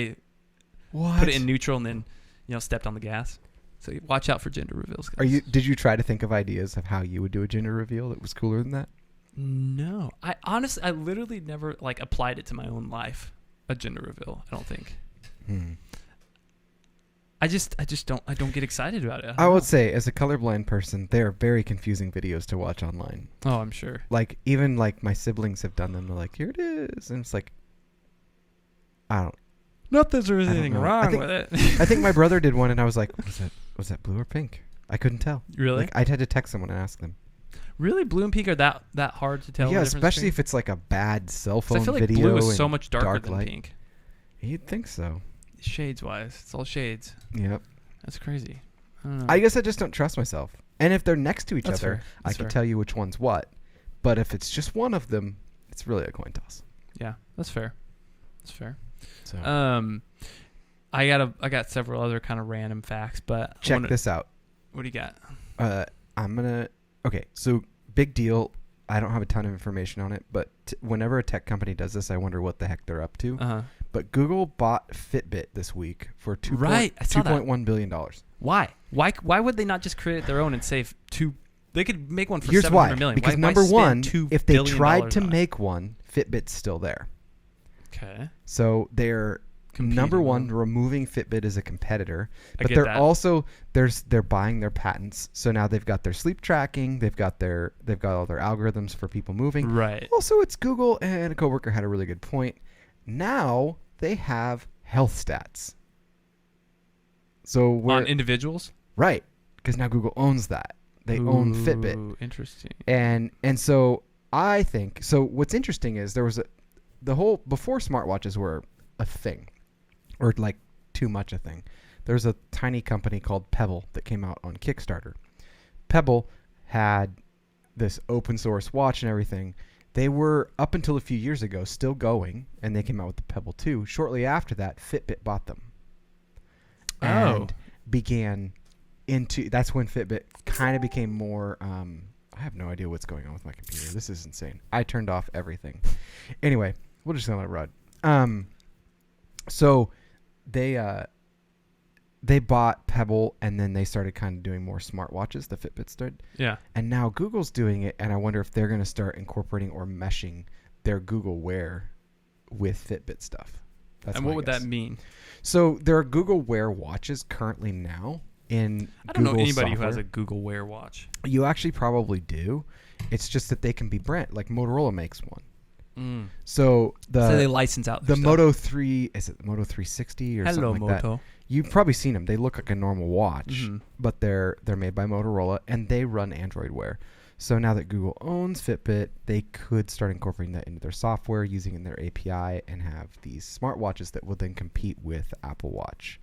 it in neutral, and then stepped on the gas. So watch out for gender reveals. Did you try to think of ideas of how you would do a gender reveal that was cooler than that? No, I literally never like applied it to my own life. A gender reveal, I don't think. I don't get excited about it. I would say, as a colorblind person, they are very confusing videos to watch online. Oh, I'm sure. Like, even like my siblings have done them. They're like, here it is, and it's like, not that there's anything wrong with it. I think my brother did one, and I was like, was that blue or pink? I couldn't tell. Really? Like, I'd had to text someone and ask them. Really, blue and pink are that hard to tell? Yeah, especially if it's like a bad cell phone video. I feel like blue is so much darker than pink. You'd think so. Shades wise, it's all shades. Yep. That's crazy. I don't know. I guess I just don't trust myself. And if they're next to each other, I can fair. tell you which one's what. But if it's just one of them, it's really a coin toss. Yeah, that's fair. That's fair. So. I got several other kind of random facts, but check this out. What do you got? Okay, so big deal. I don't have a ton of information on it, but whenever a tech company does this, I wonder what the heck they're up to. But Google bought Fitbit this week for $2.1 billion. Why? Why would they not just create their own and save two? They could make one for $700 million. Because number one, if they tried to make one, Fitbit's still there. Okay. So they're number one, removing Fitbit as a competitor, but they're also they're buying their patents. So now they've got their sleep tracking, they've got all their algorithms for people moving. Right. Also, it's Google, and a coworker had a really good point. Now they have health stats. So on individuals, right? Because now Google owns that. They own Fitbit. Interesting. And so I think what's interesting is there was before smartwatches were a thing. Or like too much a thing. There's a tiny company called Pebble that came out on Kickstarter. Pebble had this open source watch and everything. They were, up until a few years ago, still going, and they came out with the Pebble 2. Shortly after that, Fitbit bought them. And began that's when Fitbit kind of became more I have no idea what's going on with my computer. This is insane. I turned off everything. Anyway, we'll just let it run. So they bought Pebble, and then they started kind of doing more smartwatches. The Fitbit started. Yeah. And now Google's doing it, and I wonder if they're going to start incorporating or meshing their Google Wear with Fitbit stuff. That's and what would that mean? So there are Google Wear watches currently now in I don't Google know anybody software. who has a Google Wear watch. You actually probably do. It's just that they can be brand. Like Motorola makes one. So they license out the stuff. Moto 3, is it Moto 360 or something like Moto. that? You've probably seen them. They look like a normal watch, but they're made by Motorola, and they run Android Wear. So now that Google owns Fitbit, they could start incorporating that into their software, using it in their API, and have these smartwatches that will then compete with Apple Watch.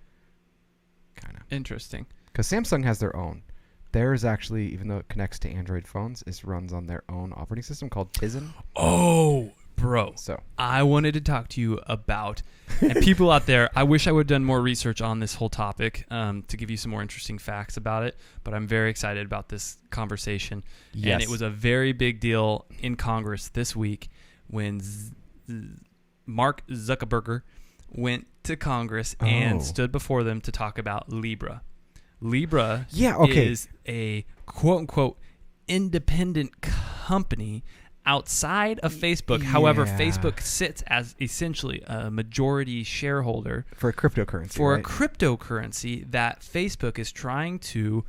Kind of interesting. Because Samsung has their own. Theirs actually, even though it connects to Android phones, runs on their own operating system called Tizen. Oh, bro. So I wanted to talk to you about, and people out there, I wish I would have done more research on this whole topic to give you some more interesting facts about it, but I'm very excited about this conversation. Yes. And it was a very big deal in Congress this week when Mark Zuckerberg went to Congress and stood before them to talk about Libra. Libra is a quote-unquote independent company outside of Facebook. Yeah. However, Facebook sits as essentially a majority shareholder for a cryptocurrency. For a cryptocurrency that Facebook is trying to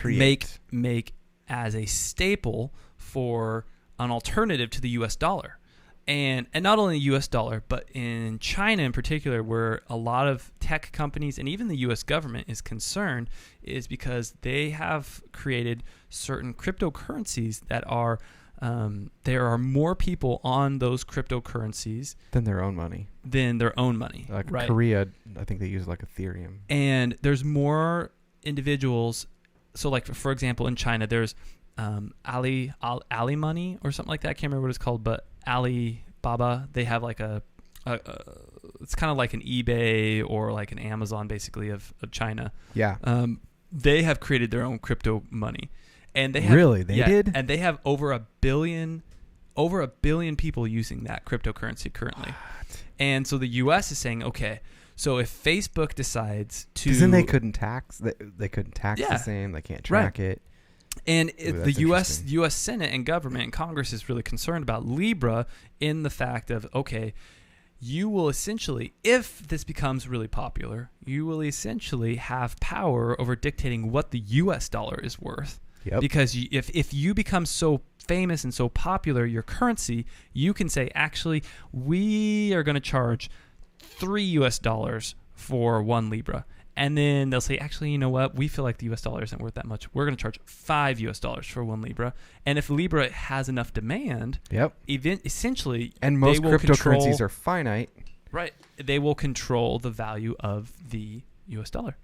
make as a staple for an alternative to the U.S. dollar. And not only the U.S. dollar, but in China in particular, where a lot of tech companies and even the U.S. government is concerned, is because they have created certain cryptocurrencies that are there are more people on those cryptocurrencies than their own money. Like right? Korea, I think they use like Ethereum. And there's more individuals. So, like for example, in China, there's Ali Money or something like that. I can't remember what it's called, but Alibaba, they have like it's kind of like an eBay or like an Amazon basically of China. Yeah. They have created their own crypto money. And they have, did? And they have over a billion people using that cryptocurrency currently. What? And so the US is saying, okay, so if Facebook decides to, because then they couldn't tax they couldn't tax the same, they can't track it. And the U.S. Senate and government and Congress is really concerned about Libra in the fact of, okay, you will essentially, if this becomes really popular, you will essentially have power over dictating what the U.S. dollar is worth. Yep. Because if you become so famous and so popular, your currency, you can say, actually, we are going to charge $3 for 1 Libra. And then they'll say, actually, you know what? We feel like the U.S. dollar isn't worth that much. We're going to charge $5 for 1 Libra. And if Libra has enough demand, essentially, and most cryptocurrencies are finite. Right. They will control the value of the U.S. dollar.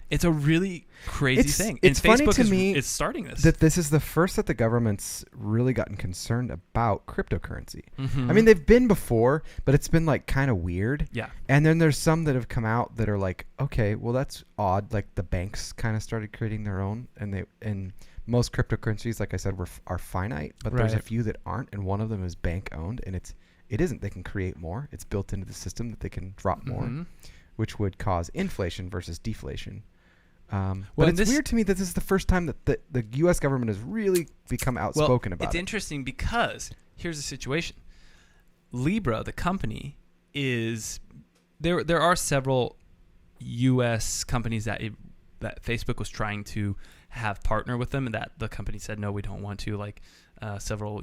It's a really crazy thing. It's and funny Facebook to me is starting this. That this is the first that the government's really gotten concerned about cryptocurrency. Mm-hmm. I mean, they've been before, but it's been like kind of weird. Yeah. And then there's some that have come out that are like, okay, well that's odd. Like the banks kind of started creating their own, and most cryptocurrencies, like I said, are finite, but there's a few that aren't, and one of them is bank owned, and it isn't. They can create more. It's built into the system that they can drop more, which would cause inflation versus deflation. But it's weird to me that this is the first time that the U.S. government has really become outspoken about it. It's interesting because here's the situation. Libra, the company, is there are several U.S. companies that Facebook was trying to have partner with them, and that the company said, no, we don't want to, like several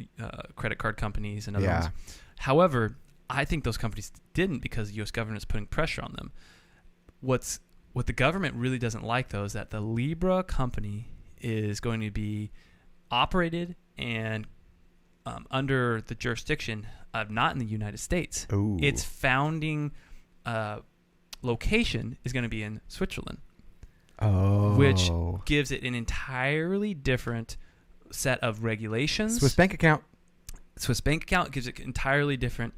credit card companies and other ones. However, I think those companies didn't because the U.S. government is putting pressure on them. What the government really doesn't like, though, is that the Libra company is going to be operated and under the jurisdiction of not in the United States. Ooh. Its founding location is going to be in Switzerland, which gives it an entirely different set of regulations. Swiss bank account gives it entirely different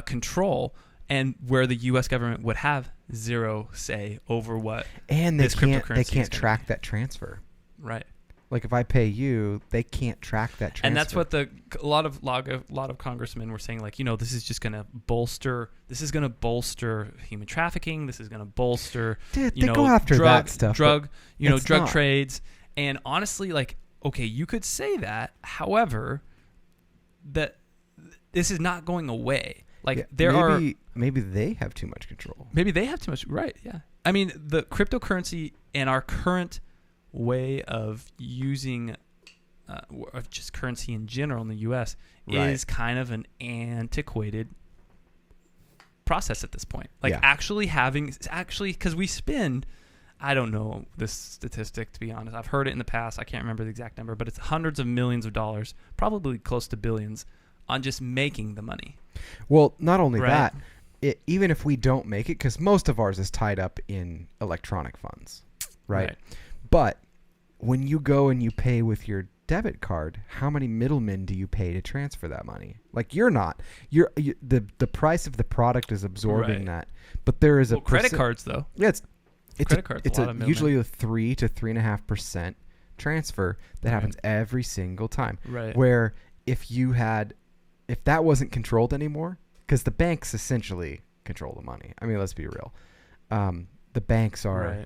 control, and where the U.S. government would have zero say over what and this cryptocurrency they can't track that transfer. Right. Like if I pay you, they can't track that transfer. And that's what a lot of congressmen were saying. Like, this is just going to bolster. This is going to bolster human trafficking. This is going to bolster. They go after that stuff. Drug trades. And honestly, like, okay, you could say that. However, that this is not going away. Like maybe they have too much control. Maybe they have too much. Right. Yeah. I mean, the cryptocurrency and our current way of using of just currency in general in the U.S. is kind of an antiquated process at this point. Like actually because we spend, I don't know this statistic, to be honest. I've heard it in the past. I can't remember the exact number, but it's hundreds of millions of dollars, probably close to billions, on just making the money. Well, not only that, even if we don't make it, because most of ours is tied up in electronic funds, right? But when you go and you pay with your debit card, how many middlemen do you pay to transfer that money? Like the price of the product is absorbing that, but there is credit cards though. Yeah, it's usually a 3 to 3.5% transfer that happens every single time. Right. Where if that wasn't controlled anymore, because the banks essentially control the money. I mean, let's be real. The banks are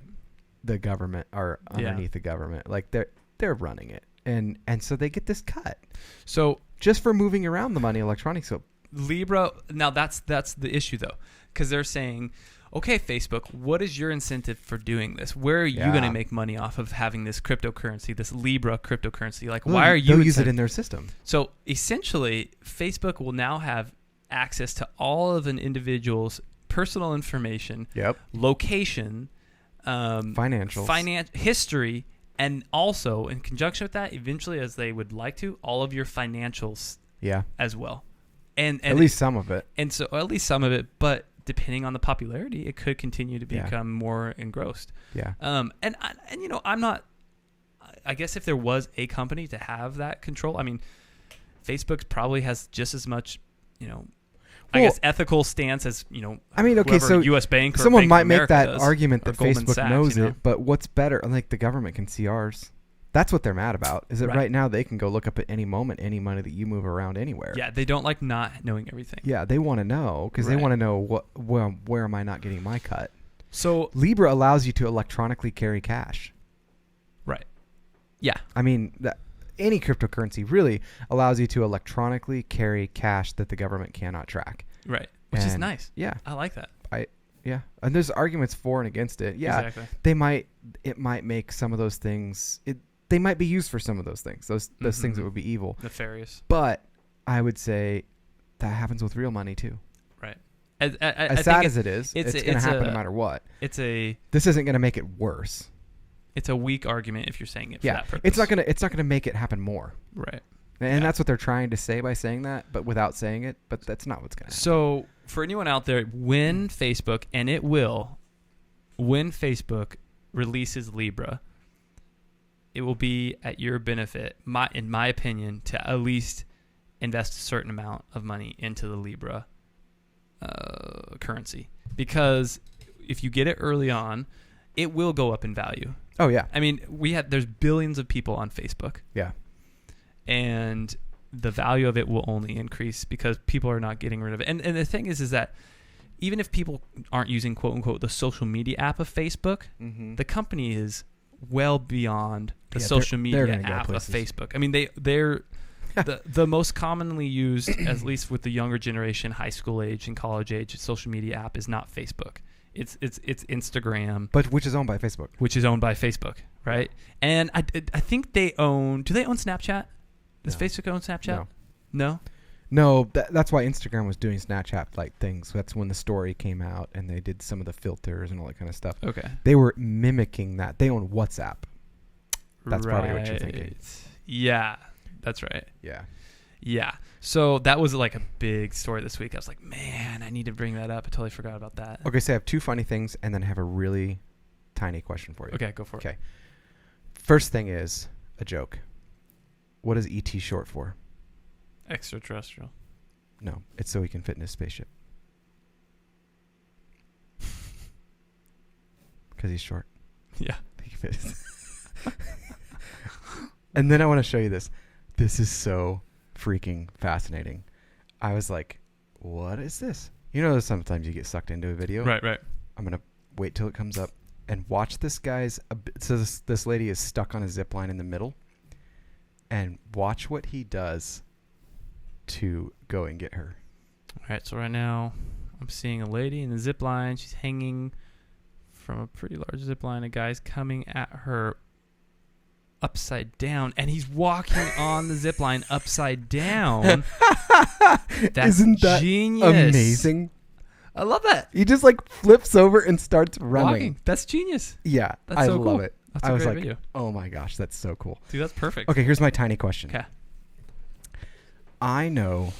the government, are underneath the government. Like they're running it, and so they get this cut. So just for moving around the money electronic. So Libra. Now that's the issue though, because they're saying, okay, Facebook, what is your incentive for doing this? Where are you going to make money off of having this cryptocurrency, this Libra cryptocurrency? Like, why are you? They'll use it in their system. So essentially, Facebook will now have access to all of an individual's personal information, location, financials, history, and also in conjunction with that, eventually, as they would like to, all of your financials, as well, and at least some of it, but depending on the popularity, it could continue to become more engrossed. I'm not. I guess if there was a company to have that control, I mean, Facebook probably has just as much, I guess ethical stance as I mean, okay, so U.S. Bank or someone Bank might of America make that does, argument that Facebook Sachs, knows it, but what's better? Like the government can see ours. That's what they're mad about. Is that right now they can go look up at any moment any money that you move around anywhere. Yeah, they don't like not knowing everything. Yeah, they want to know because they want to know where am I not getting my cut. So Libra allows you to electronically carry cash. Right. Yeah. I mean, any cryptocurrency really allows you to electronically carry cash that the government cannot track. Right. Which is nice. Yeah. I like that. Yeah. And there's arguments for and against it. Yeah. Exactly. It might make some of those things. They might be used for some of those things. Those things that would be evil. Nefarious. But I would say that happens with real money too. Right. As sad as it is, it's going to happen no matter what. This isn't going to make it worse. It's a weak argument if you're saying it for that purpose. It's not gonna make it happen more. Right. And that's what they're trying to say by saying that, but without saying it. But that's not what's gonna happen. So for anyone out there, when Facebook releases Libra, it will be at your benefit, in my opinion, to at least invest a certain amount of money into the Libra currency, because if you get it early on, it will go up in value. Oh yeah. I mean, there's billions of people on Facebook. Yeah. And the value of it will only increase because people are not getting rid of it. And the thing is that even if people aren't using quote unquote the social media app of Facebook, the company is well beyond the social media app of Facebook. I mean, they're the most commonly used, at least with the younger generation, high school age and college age, social media app is not Facebook. It's Instagram, but which is owned by Facebook. Right? And I think they own. Do they own Snapchat? Does Facebook own Snapchat? No. That's why Instagram was doing Snapchat like things. That's when the story came out, and they did some of the filters and all that kind of stuff. Okay. They were mimicking that. They own WhatsApp. That's probably what you're thinking. Yeah, that's right. Yeah. So that was like a big story this week. I was like, man, I need to bring that up. I totally forgot about that. Okay, so I have two funny things and then I have a really tiny question for you. Okay, go for it. Okay. First thing is a joke. What is ET short for? Extraterrestrial. No, it's so he can fit in his spaceship. Because he's short. Yeah. He can fit his And then I want to show you this. This is so freaking fascinating. I was like, what is this? You know, sometimes you get sucked into a video. Right, right. I'm going to wait till it comes up and watch this guy's. So this lady is stuck on a zip line in the middle. And watch what he does to go and get her. All right, so right now I'm seeing a lady in the zip line. She's hanging from a pretty large zip line. A guy's coming at her upside down, and he's walking on the zip line upside down. Isn't that genius. Amazing? I love that. He just like flips over and starts running. Walking. That's genius. Yeah, that's I so love cool. it. That's I a was great like, video. oh my gosh, that's so cool. Dude, that's perfect. Okay, here's my tiny question. Okay. I know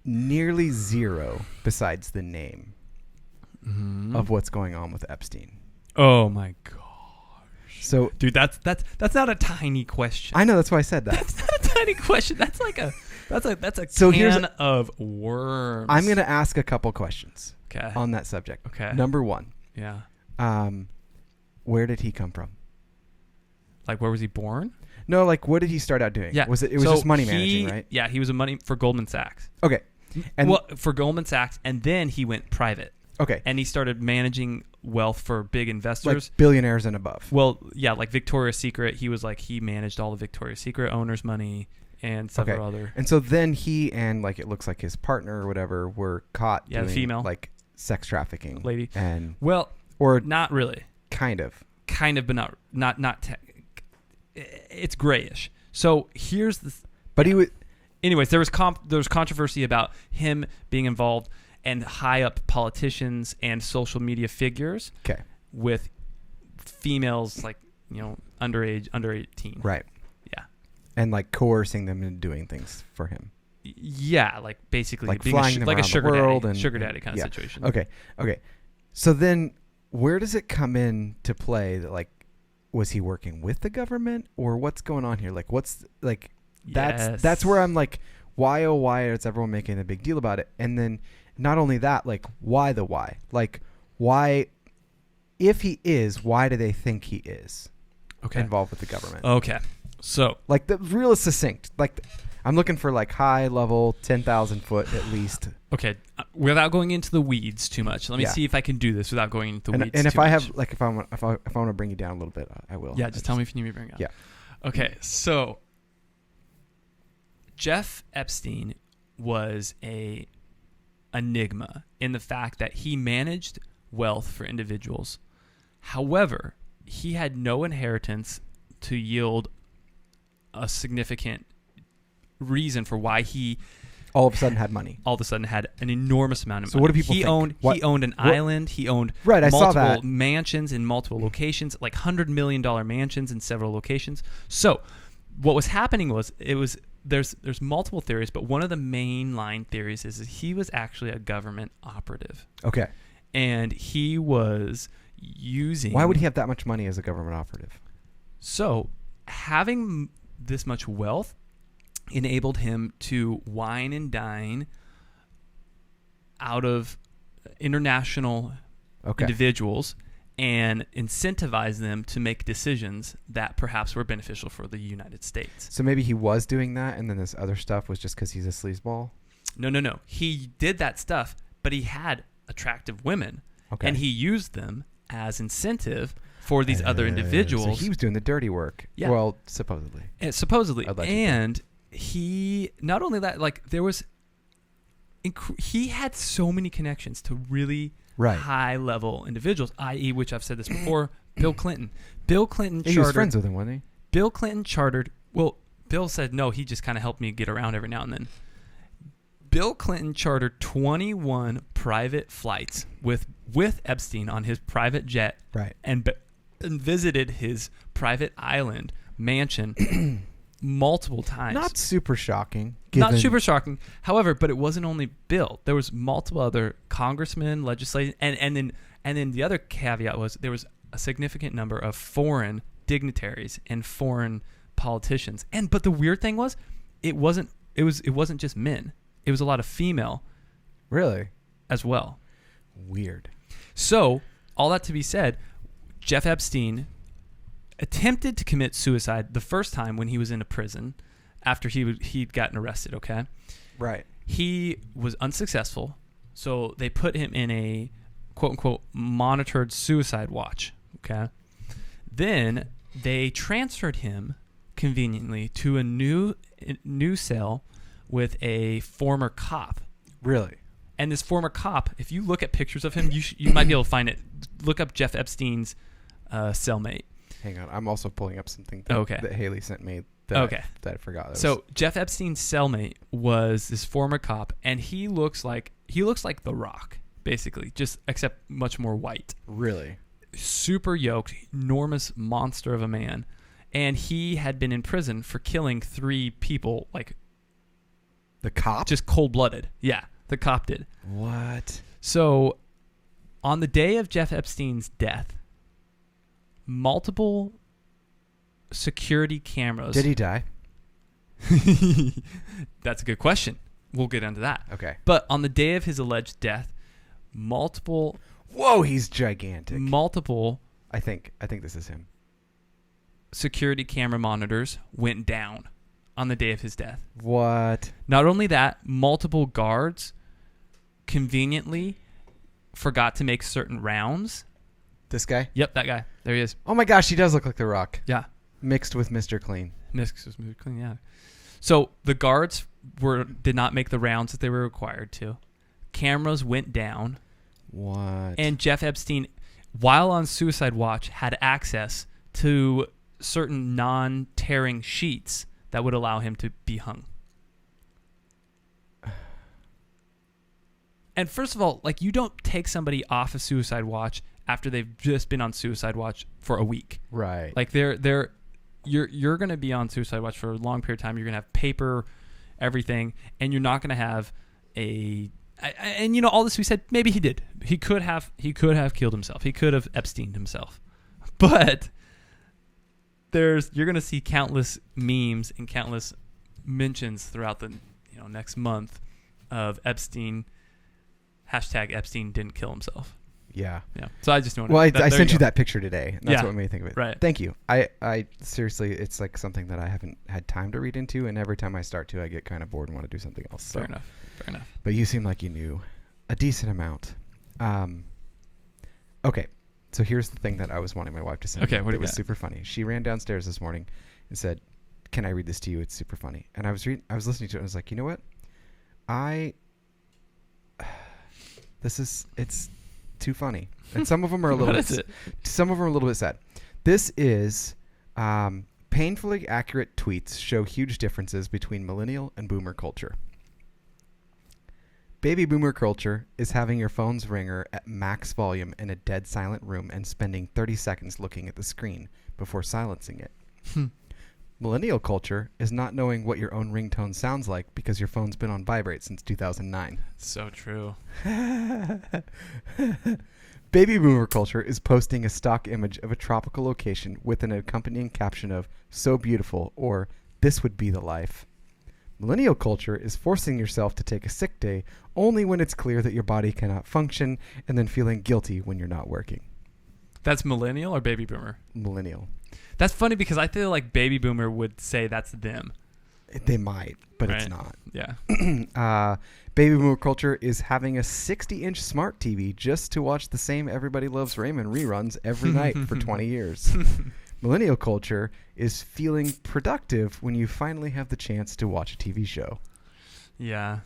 nearly zero besides the name of what's going on with Epstein. Oh my gosh. So, dude, that's not a tiny question. I know, that's why I said that. That's not a tiny question. That's like a so can of worms. I'm going to ask a couple questions on that subject. Okay. Number one. Yeah. Where did he come from? Like, where was he born? No, like, what did he start out doing? Yeah. It was just money managing, right? Yeah, he was a money for Goldman Sachs. Okay. And for Goldman Sachs, and then he went private. Okay. And he started managing wealth for big investors. Like billionaires and above. Well, yeah, like Victoria's Secret. He managed all the Victoria's Secret owners' money and several other. And so then he and, like, it looks like his partner or whatever were caught doing, female. like, sex trafficking. Lady. And or not really. Kind of, but not. It's grayish. So here's the. But he would. Anyways, there was controversy about him being involved and high up politicians and social media figures. Okay. With females, like, under 18. Right. Yeah. And like coercing them into doing things for him. Yeah, like basically like being flying them like a sugar daddy kind of situation. Okay. So then, where does it come in to play that, like, was he working with the government or what's going on here? Like, what's like that's where I'm like, why is everyone making a big deal about it? And then not only that, like, why? Like, why, if he is, why do they think he is involved with the government? Okay. So, like, the real succinct, like, I'm looking for like high level, 10,000 foot at least. Okay, without going into the weeds too much, let me see if I can do this without going into the weeds. And if too I much. have, like, if I want to bring you down a little bit, I will. Yeah, just tell me if you need me to bring it down. Yeah. Okay, so Jeff Epstein was a enigma in the fact that he managed wealth for individuals. However, he had no inheritance to yield a significant reason for why he all of a sudden had money. All of a sudden had an enormous amount of money. So what do people think? He owned an island. He owned I saw multiple that. mansions in multiple locations, like $100 million mansions in several locations. So what was happening was there's multiple theories, but one of the mainline theories is he was actually a government operative. Okay. And he was using... Why would he have that much money as a government operative? So having this much wealth enabled him to wine and dine out of international individuals and incentivize them to make decisions that perhaps were beneficial for the United States. So maybe he was doing that, and then this other stuff was just because he's a sleazeball? No. He did that stuff, but he had attractive women, and he used them as incentive for these other individuals. So he was doing the dirty work. Yeah. Well, supposedly. Allegedly. And he, not only that, like, there was, he had so many connections to really high level individuals, i.e., which I've said this before, Bill Clinton. Bill Clinton chartered. He was friends with him, wasn't he? Bill Clinton chartered, well, Bill said no, he just kind of helped me get around every now and then. Bill Clinton chartered 21 private flights with Epstein on his private jet, and visited his private island mansion multiple times. Not super shocking. However, but it wasn't only Bill. There was multiple other congressmen, legislators, and then the other caveat was there was a significant number of foreign dignitaries and foreign politicians. But the weird thing was, it wasn't just men. It was a lot of female. Really? As well. Weird. So, all that to be said, Jeff Epstein attempted to commit suicide the first time when he was in a prison after he'd gotten arrested, okay? Right. He was unsuccessful, so they put him in a quote-unquote monitored suicide watch, okay? Then they transferred him conveniently to a new cell with a former cop. Really? And this former cop, if you look at pictures of him, you might be able to find it. Look up Jeff Epstein's cellmate. Hang on. I'm also pulling up something that Haley sent me that I forgot. So Jeff Epstein's cellmate was this former cop, and he looks like The Rock, basically, just except much more white. Really? Super yoked, enormous monster of a man. And he had been in prison for killing 3 people, like... The cop? Just cold-blooded. Yeah, the cop did. What? So, on the day of Jeff Epstein's death, multiple security cameras... Did he die? That's a good question. We'll get into that. Okay. But on the day of his alleged death, multiple... Whoa, he's gigantic. Multiple... I think this is him. Security camera monitors went down on the day of his death. What? Not only that, multiple guards conveniently forgot to make certain rounds. This guy? Yep, that guy. There he is. Oh my gosh, he does look like The Rock. Yeah. Mixed with Mr. Clean. Mixed with Mr. Clean, yeah. So the guards did not make the rounds that they were required to. Cameras went down. What? And Jeff Epstein, while on suicide watch, had access to certain non-tearing sheets that would allow him to be hung. And first of all, like, you don't take somebody off of suicide watch after they've just been on suicide watch for a week. Right. Like, you're going to be on suicide watch for a long period of time. You're going to have paper, everything, and you're not going to have and you know, all this we said, maybe he did. He could have killed himself. He could have Epsteined himself. But you're going to see countless memes and countless mentions throughout the next month of Epstein. Hashtag Epstein didn't kill himself. Yeah. Yeah. So I just want to... Well, I sent you that picture today. And that's Yeah. what made me think of it. Right. Thank you. I seriously, it's like something that I haven't had time to read into, and every time I start to, I get kind of bored and want to do something else. So. Fair enough. But you seem like you knew a decent amount. Okay. So here's the thing that I was wanting my wife to send. Okay, what do you was got? super funny. She ran downstairs this morning and said, "Can I read this to you? It's super funny." And I was listening to it and I was like, you know what? It's too funny. And some of them are a little some of them are a little bit sad. This is painfully accurate tweets show huge differences between millennial and boomer culture. Baby boomer culture is having your phone's ringer at max volume in a dead silent room and spending 30 seconds looking at the screen before silencing it. Millennial culture is not knowing what your own ringtone sounds like because your phone's been on vibrate since 2009. So true. Baby boomer culture is posting a stock image of a tropical location with an accompanying caption of "so beautiful" or "this would be the life." Millennial culture is forcing yourself to take a sick day only when it's clear that your body cannot function and then feeling guilty when you're not working. That's millennial or baby boomer? Millennial. That's funny because I feel like baby boomer would say that's them. They might, but Right. it's not. Yeah. Baby boomer culture is having a 60-inch smart TV just to watch the same Everybody Loves Raymond reruns every night for 20 years. Millennial culture is feeling productive when you finally have the chance to watch a TV show. Yeah.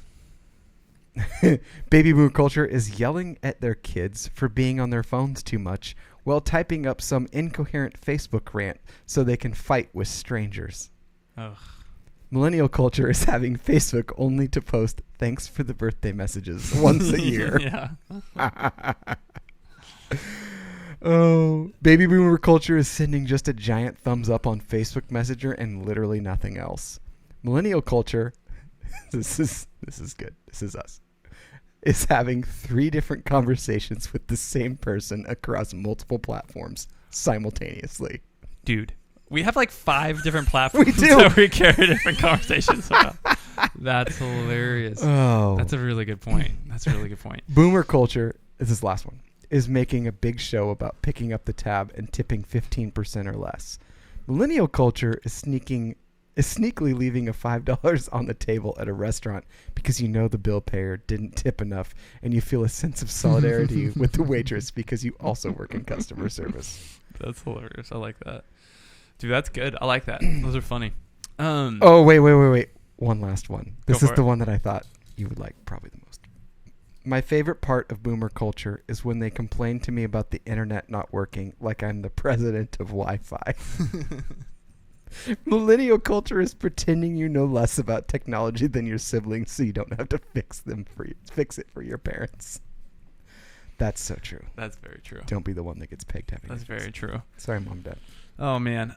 Baby boomer culture is yelling at their kids for being on their phones too much while typing up some incoherent Facebook rant so they can fight with strangers. Ugh. Millennial culture is having Facebook only to post "thanks for the birthday messages" once a year. Yeah. Oh, baby boomer culture is sending just a giant thumbs up on Facebook Messenger and literally nothing else. Millennial culture, this is good. This is us. Is having 3 different conversations with the same person across multiple platforms simultaneously. Dude, we have like 5 different platforms We do. that we carry different conversations about. That's hilarious. Oh. That's a really good point. Boomer culture, this is the last one, is making a big show about picking up the tab and tipping 15% or less. Millennial culture is sneakily leaving a $5 on the table at a restaurant because you know the bill payer didn't tip enough, and you feel a sense of solidarity with the waitress because you also work in customer service. That's hilarious. I like that. Dude, that's good. I like that. Those are funny. Oh, wait. One last one. This is the one that I thought you would like probably the most. My favorite part of boomer culture is when they complain to me about the internet not working like I'm the president of Wi-Fi. Millennial culture is pretending you know less about technology than your siblings so you don't have to fix it for your parents. That's so true. That's very true. Don't be the one that gets pegged heavy. That's very true. Sorry, Mom, Dad. Oh, man.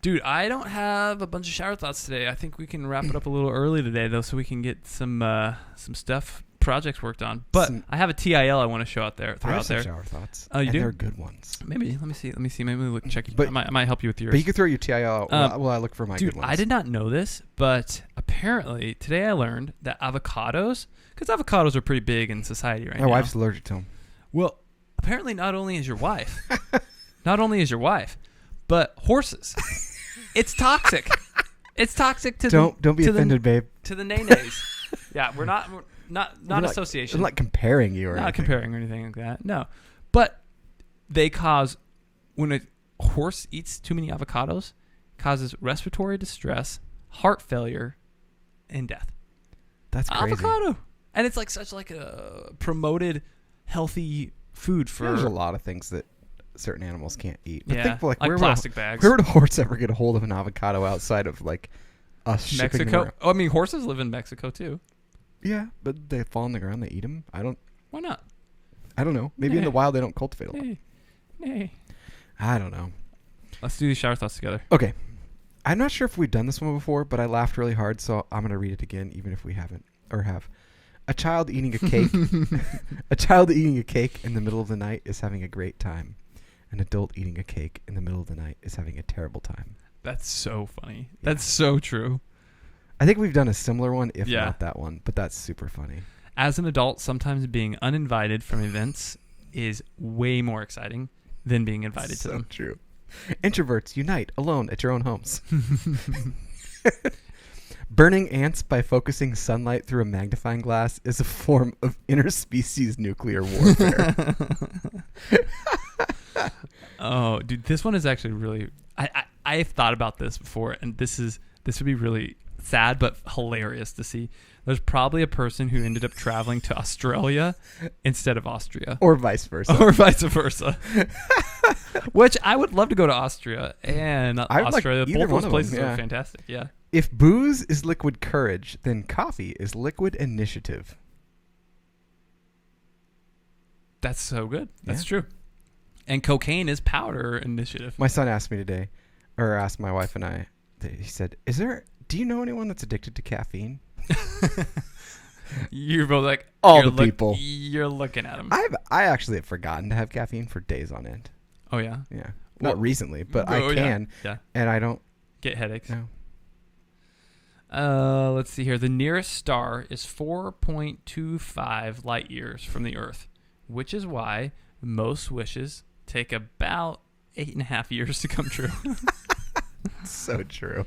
Dude, I don't have a bunch of shower thoughts today. I think we can wrap it up a little early today, though, so we can get some projects worked on. But I have a TIL I want to show out there. I have some shower thoughts. Oh, you do? They're good ones. Maybe. Let me see. Maybe we look check. I might help you with yours. But you can throw your TIL out while I look for my good ones. I did not know this, but apparently today I learned that avocados, because avocados are pretty big in society right now. My wife's allergic to them. Well, apparently not only is your wife, but horses. It's toxic. It's toxic to don't be offended, babe. To the nays. Yeah, we're not association. I'm not comparing you or anything. Not comparing or anything like that. No, but they cause, when a horse eats too many avocados, causes respiratory distress, heart failure, and death. That's crazy. Avocado, and it's like such like a promoted healthy food for. There's a lot of things that certain animals can't eat. But think like plastic bags. Where would a horse ever get a hold of an avocado outside of like us Mexico? Oh, I mean, horses live in Mexico too. Yeah, but they fall on the ground. They eat them. Why not? I don't know. Maybe in the wild they don't cultivate a lot. Nay. I don't know. Let's do these shower thoughts together. Okay. I'm not sure if we've done this one before, but I laughed really hard, so I'm going to read it again, even if we haven't or have. A child eating a cake. A child eating a cake in the middle of the night is having a great time. An adult eating a cake in the middle of the night is having a terrible time. That's so funny. Yeah. That's so true. I think we've done a similar one, if not that one, but that's super funny. As an adult, sometimes being uninvited from events is way more exciting than being invited to them. So true. Introverts, unite alone at your own homes. Burning ants by focusing sunlight through a magnifying glass is a form of interspecies nuclear warfare. Oh, dude, this one is actually really... I've thought about this before, and this would be really sad but hilarious to see. There's probably a person who ended up traveling to Australia instead of Austria. Or vice versa. Which I would love to go to Austria and Australia. Like both those places are fantastic. Yeah. If booze is liquid courage, then coffee is liquid initiative. That's so good. That's true. And cocaine is powder initiative. My son asked me today, or asked my wife and I, he said, do you know anyone that's addicted to caffeine? You're both like, people. You're looking at them. I actually have forgotten to have caffeine for days on end. Oh, yeah? Yeah. Not recently, but I can. Yeah. And I don't get headaches. No. Let's see here. The nearest star is 4.25 light years from the Earth, which is why most wishes take about 8.5 years to come true. So true.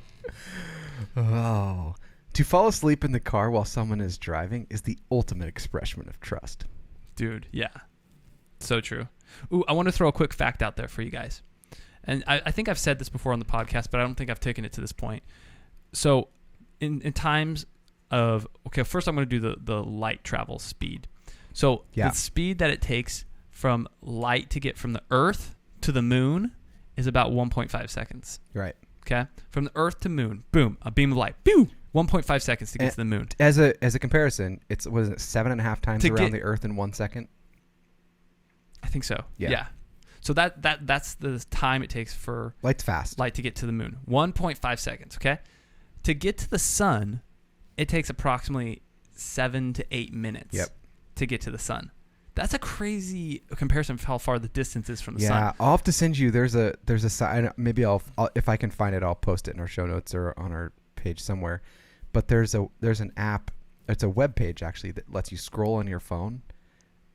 Oh. To fall asleep in the car while someone is driving is the ultimate expression of trust. Dude, yeah. So true. Ooh, I want to throw a quick fact out there for you guys. And I think I've said this before on the podcast, but I don't think I've taken it to this point. So in times of... Okay, first I'm going to do the light travel speed. So the speed that it takes from light to get from the Earth to the moon is about 1.5 seconds. Right. Okay? From the Earth to moon, boom, a beam of light, boom, 1.5 seconds to get to the moon. As a comparison, it's 7.5 times around the Earth in 1 second? I think so. Yeah. So that's the time it takes for light's fast. Light to get to the moon. 1.5 seconds, okay? To get to the sun, it takes approximately 7 to 8 minutes to get to the sun. That's a crazy comparison of how far the distance is from the sun. Yeah, I'll have to send you. There's a site. Maybe I'll if I can find it, I'll post it in our show notes or on our page somewhere. But there's an app. It's a web page actually that lets you scroll on your phone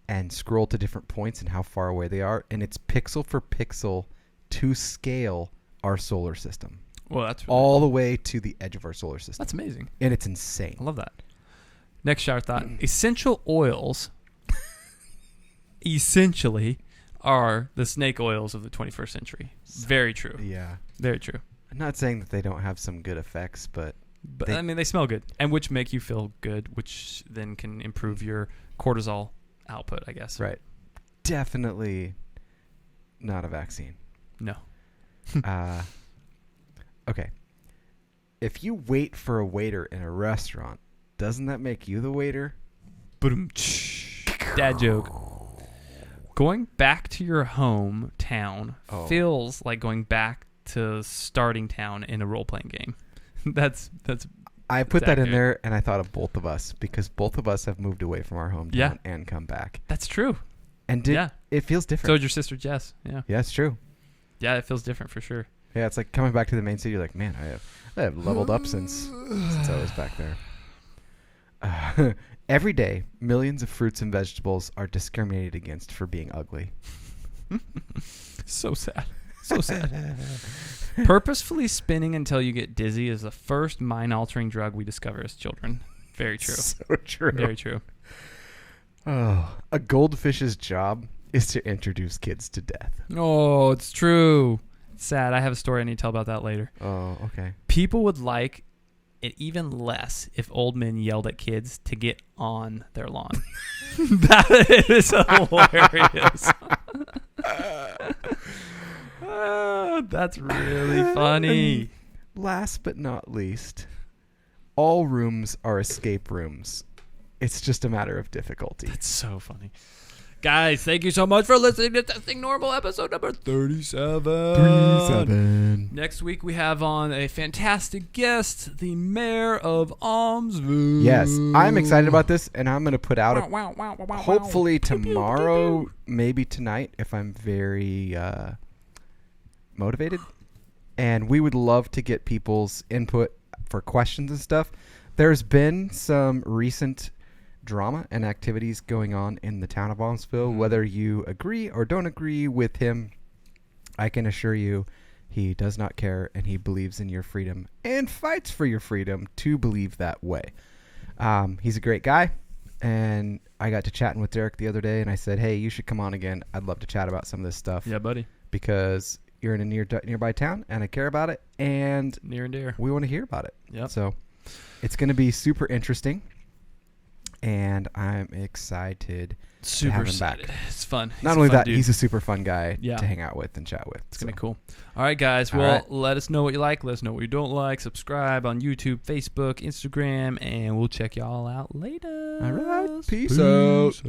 and scroll to different points and how far away they are, and it's pixel for pixel to scale our solar system. Well, that's really all cool. the way to the edge of our solar system. That's amazing. And it's insane. I love that. Next shower thought. Essential oils essentially are the snake oils of the 21st century. Very true. Yeah. Very true. I'm not saying that they don't have some good effects, but I mean, they smell good, and which make you feel good, which then can improve your cortisol output, I guess. right. Definitely not a vaccine. No. Okay. If you wait for a waiter in a restaurant, doesn't that make you the waiter? Dad joke. Going back to your hometown feels like going back to starting town in a role-playing game. That's. I put that in there, and I thought of both of us, because both of us have moved away from our hometown and come back. That's true. And it feels different. So did your sister Jess. Yeah. Yeah, it's true. Yeah, it feels different for sure. Yeah, it's like coming back to the main city. You're like, man, I have leveled up since I was back there. Every day, millions of fruits and vegetables are discriminated against for being ugly. So sad. So sad. Purposefully spinning until you get dizzy is the first mind-altering drug we discover as children. Very true. So true. Very true. Oh, a goldfish's job is to introduce kids to death. Oh, it's true. It's sad. I have a story I need to tell about that later. Oh, okay. People would like it even less if old men yelled at kids to get on their lawn. That is hilarious. That's really funny. Last but not least, all rooms are escape rooms. It's just a matter of difficulty. That's so funny. Guys, thank you so much for listening to Testing Normal episode number 37. Next week we have on a fantastic guest, the mayor of Almsville. Yes, I'm excited about this, and I'm going to put out hopefully tomorrow, maybe tonight, if I'm very motivated. And we would love to get people's input for questions and stuff. There's been some recent drama and activities going on in the town of Almsville. Whether you agree or don't agree with him, I can assure you he does not care, and he believes in your freedom and fights for your freedom to believe that way. He's a great guy, and I got to chatting with Derek the other day, and I said, hey, you should come on again. I'd love to chat about some of this stuff. Yeah, buddy. Because you're in a nearby town, and I care about it, and near and dear. We want to hear about it. Yep. So it's going to be super interesting. And I'm excited to have him back. It's fun. Not only that, he's a super fun guy to hang out with and chat with. It's going to be cool. All right, guys. Let us know what you like. Let us know what you don't like. Subscribe on YouTube, Facebook, Instagram, and we'll check y'all out later. All right. Peace out.